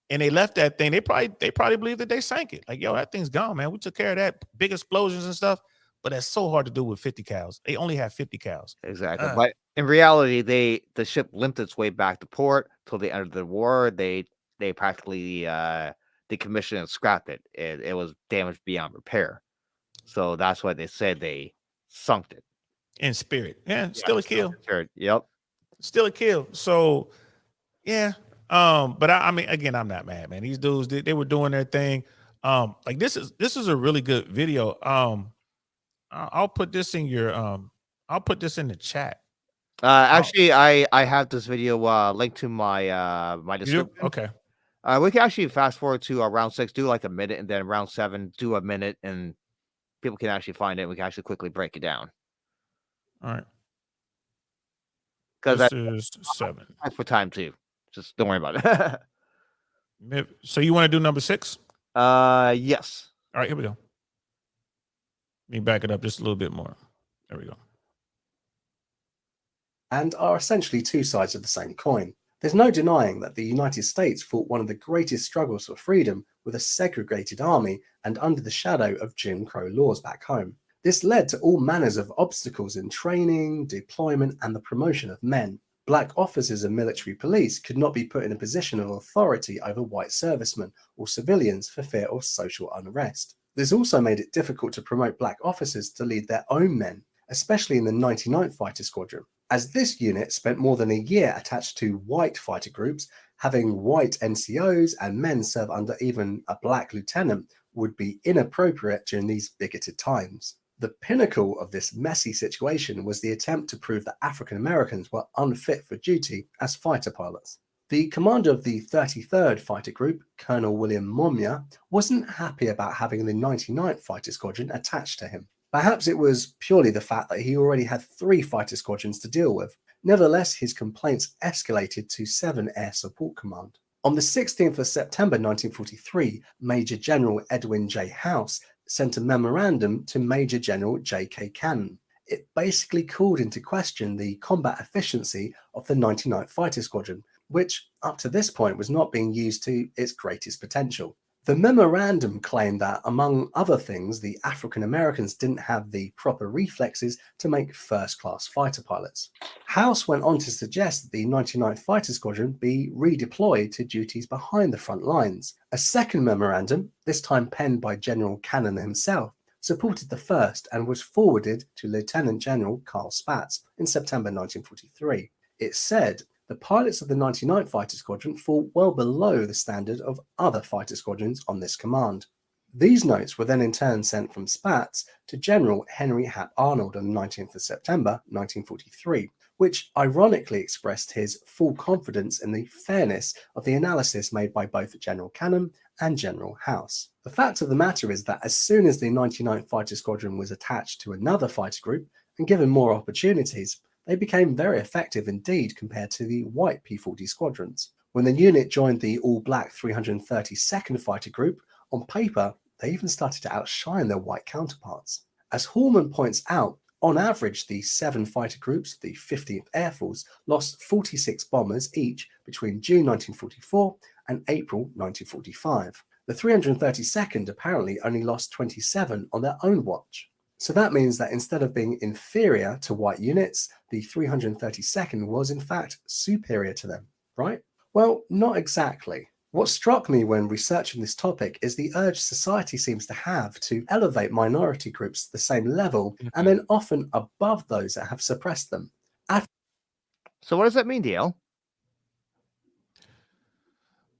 and they left that thing, they probably believed that they sank it. Like, yo, that thing's gone, man. We took care of that, big explosions and stuff. But that's so hard to do with 50 cals. They only have 50 cals. Exactly. But in reality, the ship limped its way back to port till the end of the war. They practically decommissioned and scrapped it. It was damaged beyond repair. So that's why they said they sunk it. In spirit. Yeah, still a kill. Yep. Still a kill. So yeah. But I mean, again, I'm not mad, man. These dudes, they were doing their thing. Like this is a really good video. I'll put this in your I'll put this in the chat. Actually, I have this video linked to my my description. Okay. We can actually fast forward to round 6, do like a minute, and then round 7, do a minute, and people can actually find it. We can actually quickly break it down. All right. Because this is 7. For time too. Just don't worry about it. So you want to do number 6? Yes. All right, here we go. Let me back it up just a little bit more. There we go. And are essentially two sides of the same coin. There's no denying that the United States fought one of the greatest struggles for freedom with a segregated army and under the shadow of Jim Crow laws back home. This led to all manners of obstacles in training, deployment, and the promotion of men. Black officers and military police could not be put in a position of authority over white servicemen or civilians for fear of social unrest. This also made it difficult to promote black officers to lead their own men, especially in the 99th Fighter Squadron, as this unit spent more than a year attached to white fighter groups. Having white NCOs and men serve under even a black lieutenant would be inappropriate during these bigoted times. The pinnacle of this messy situation was the attempt to prove that African Americans were unfit for duty as fighter pilots. The commander of the 33rd Fighter Group, Colonel William Momia, wasn't happy about having the 99th Fighter Squadron attached to him. Perhaps it was purely the fact that he already had 3 fighter squadrons to deal with. Nevertheless, his complaints escalated to 7 Air Support Command. On the 16th of September 1943, Major General Edwin J. House, sent a memorandum to Major General J.K. Cannon. It basically called into question the combat efficiency of the 99th Fighter Squadron, which up to this point was not being used to its greatest potential. The memorandum claimed that, among other things, the African Americans didn't have the proper reflexes to make first-class fighter pilots. House went on to suggest that the 99th Fighter Squadron be redeployed to duties behind the front lines. A second memorandum, this time penned by General Cannon himself, supported the first and was forwarded to Lieutenant General Carl Spaatz in September 1943. It said, the pilots of the 99th Fighter Squadron fall well below the standard of other fighter squadrons on this command. These notes were then in turn sent from Spaatz to General Henry Hap Arnold on the 19th of September 1943, which ironically expressed his full confidence in the fairness of the analysis made by both General Cannon and General House. The fact of the matter is that as soon as the 99th Fighter Squadron was attached to another fighter group and given more opportunities, they became very effective indeed compared to the white P-40 squadrons. When the unit joined the all-black 332nd Fighter Group, on paper, they even started to outshine their white counterparts. As Hallman points out, on average, the 7 fighter groups of the 15th Air Force lost 46 bombers each between June 1944 and April 1945. The 332nd apparently only lost 27 on their own watch. So that means that instead of being inferior to white units, the 332nd was in fact superior to them, right? Well, not exactly. What struck me when researching this topic is the urge society seems to have to elevate minority groups to the same level and then often above those that have suppressed them. So what does that mean, DL?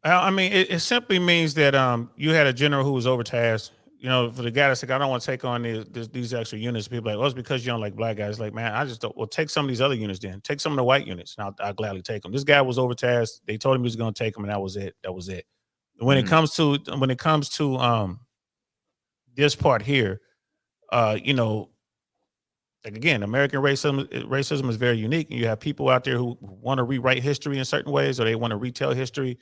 I mean, it simply means that you had a general who was overtasked. You know, for the guy that's like, I don't want to take on these extra units. People are like, oh, it's because you don't like black guys. Like, man, I just don't. Well, take some of these other units then. Take some of the white units, and I'll gladly take them. This guy was overtasked. They told him he was going to take them, and that was it. That was it. When it comes to this part here, you know, like again, American racism is very unique, and you have people out there who want to rewrite history in certain ways, or they want to retell history.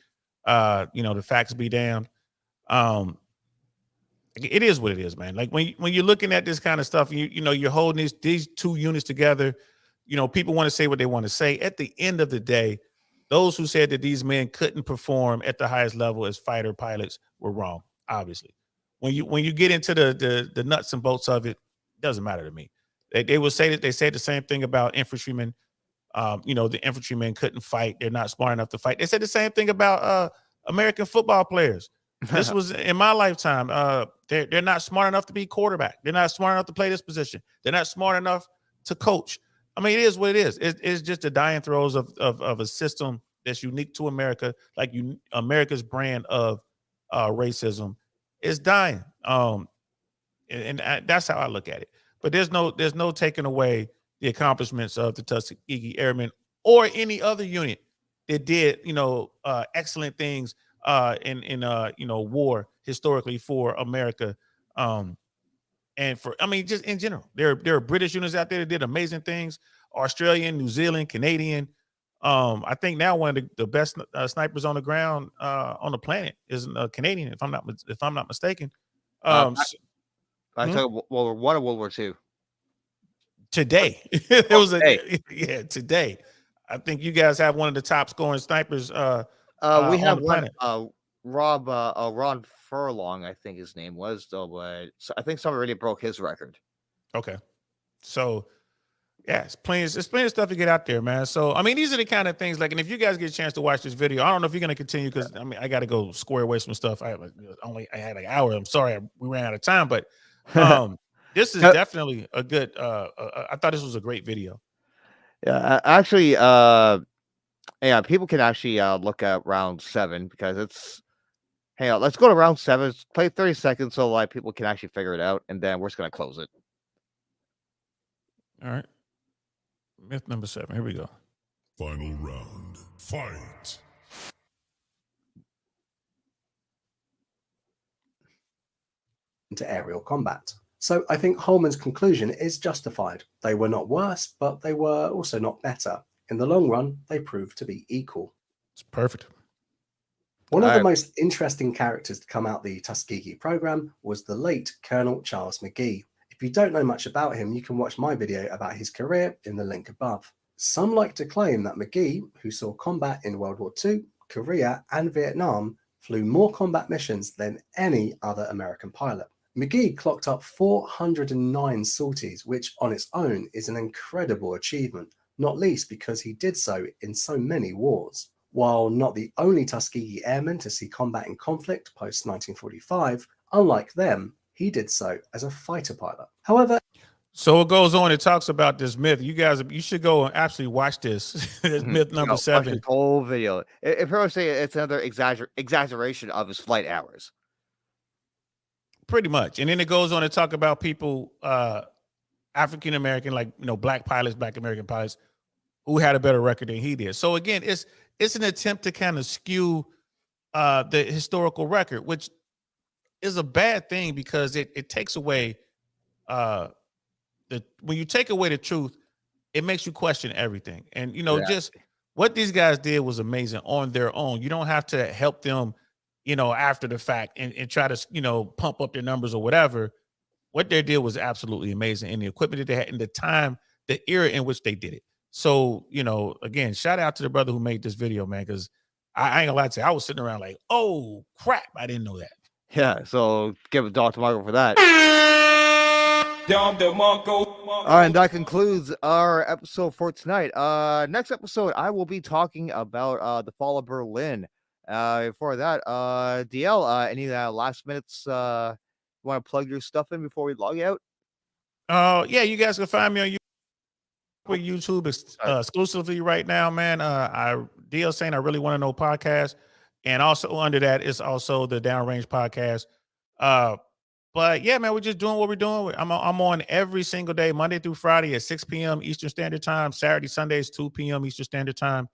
You know, the facts be damned. It is what it is, man. Like when you're looking at this kind of stuff, you know, you're holding these two units together. You know, people want to say what they want to say. At the end of the day, those who said that these men couldn't perform at the highest level as fighter pilots were wrong. Obviously, when you get into the nuts and bolts of it, it doesn't matter to me. They will say that they said the same thing about infantrymen. You know, the infantrymen couldn't fight. They're not smart enough to fight. They said the same thing about American football players. This was in my lifetime. They're not smart enough to be quarterback. They're not smart enough to play this position. They're not smart enough to coach. I mean, it is what it is. It's just the dying throes of a system that's unique to America, like America's brand of racism is dying. And that's how I look at it. But there's no taking away the accomplishments of the Tuskegee Airmen or any other unit that did, you know, excellent things in you know, war historically for America, and for, I mean, just in general. There are British units out there that did amazing things. Australian, New Zealand, Canadian. I think now one of the best snipers on the ground on the planet is Canadian, if I'm not mistaken. I took World War I or World War II. Today, it was today. I think you guys have one of the top scoring snipers. We have one, Ron Furlong, I think his name was, though, but I think someone already broke his record. Okay, so yeah, it's plenty of stuff to get out there, man. So I mean, these are the kind of things. Like, and if you guys get a chance to watch this video, I don't know if you're gonna continue because I mean, I got to go square away some stuff. I had like an hour. I'm sorry, we ran out of time, but this is definitely a good. I thought this was a great video. Yeah, actually, yeah, people can actually look at round 7 because it's. Hey, let's go to round 7. Let's play 30 seconds so like people can actually figure it out, and then we're just gonna close it. All right. Myth number 7. Here we go. Final round. Fight. Into aerial combat. So I think Holman's conclusion is justified. They were not worse, but they were also not better. In the long run, they proved to be equal. It's perfect. One of All the right. most interesting characters to come out the Tuskegee program was the late Colonel Charles McGee. If you don't know much about him, you can watch my video about his career in the link above. Some like to claim that McGee, who saw combat in World War II, Korea, and Vietnam, flew more combat missions than any other American pilot. McGee clocked up 409 sorties, which on its own is an incredible achievement, not least because he did so in so many wars. While not the only Tuskegee Airman to see combat in conflict post-1945, unlike them, he did so as a fighter pilot. However, So it goes on. It talks about this myth. You guys, you should go and absolutely watch this. This myth number Watch 7. this whole video. If I say it's another exaggeration of his flight hours. Pretty much. And then it goes on to talk about people, African American, like, black pilots, black American pilots, who had a better record than he did. So again, it's an attempt to kind of skew the historical record, which is a bad thing because it takes away when you take away the truth, it makes you question everything. And just what these guys did was amazing on their own. You don't have to help them, after the fact and try to, pump up their numbers or whatever. What they did was absolutely amazing. And the equipment that they had in the time, the era in which they did it. So, again, shout out to the brother who made this video, man, because I ain't gonna lie to you, I was sitting around like, oh crap, I didn't know that. Yeah, so give it Dr. Michael for that. All right, and that concludes our episode for tonight. Next episode, I will be talking about the fall of Berlin. For that, DL, any last minutes you want to plug your stuff in before we log out? Yeah, you guys can find me on YouTube exclusively right now, man. DL saying I really want to know podcast, and also under that is also the Downrange podcast. But yeah, man, we're just doing what we're doing. I'm on every single day, Monday through Friday at 6 p.m. Eastern Standard Time. Saturday, Sundays, 2 p.m. Eastern Standard Time.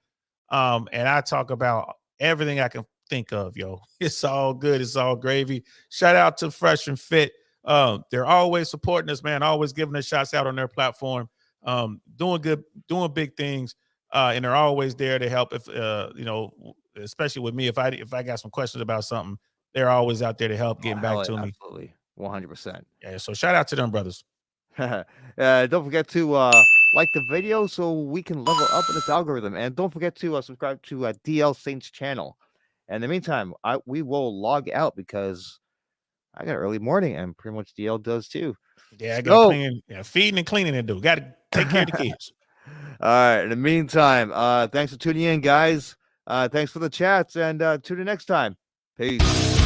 And I talk about everything I can think of, yo. It's all good. It's all gravy. Shout out to Fresh and Fit. They're always supporting us, man. Always giving us shots out on their platform. Doing good, doing big things. And they're always there to help. If especially with me, if I got some questions about something, they're always out there to help getting back to me. Absolutely. 100%. Yeah, so shout out to them brothers. Don't forget to like the video so we can level up in this algorithm, and don't forget to subscribe to DL Saint's channel. And in the meantime, we will log out because I got early morning, and pretty much DL does too. Yeah, I got feeding and cleaning to do. Got to take care of the kids. All right. In the meantime, thanks for tuning in, guys. Thanks for the chats, and tune in next time. Peace.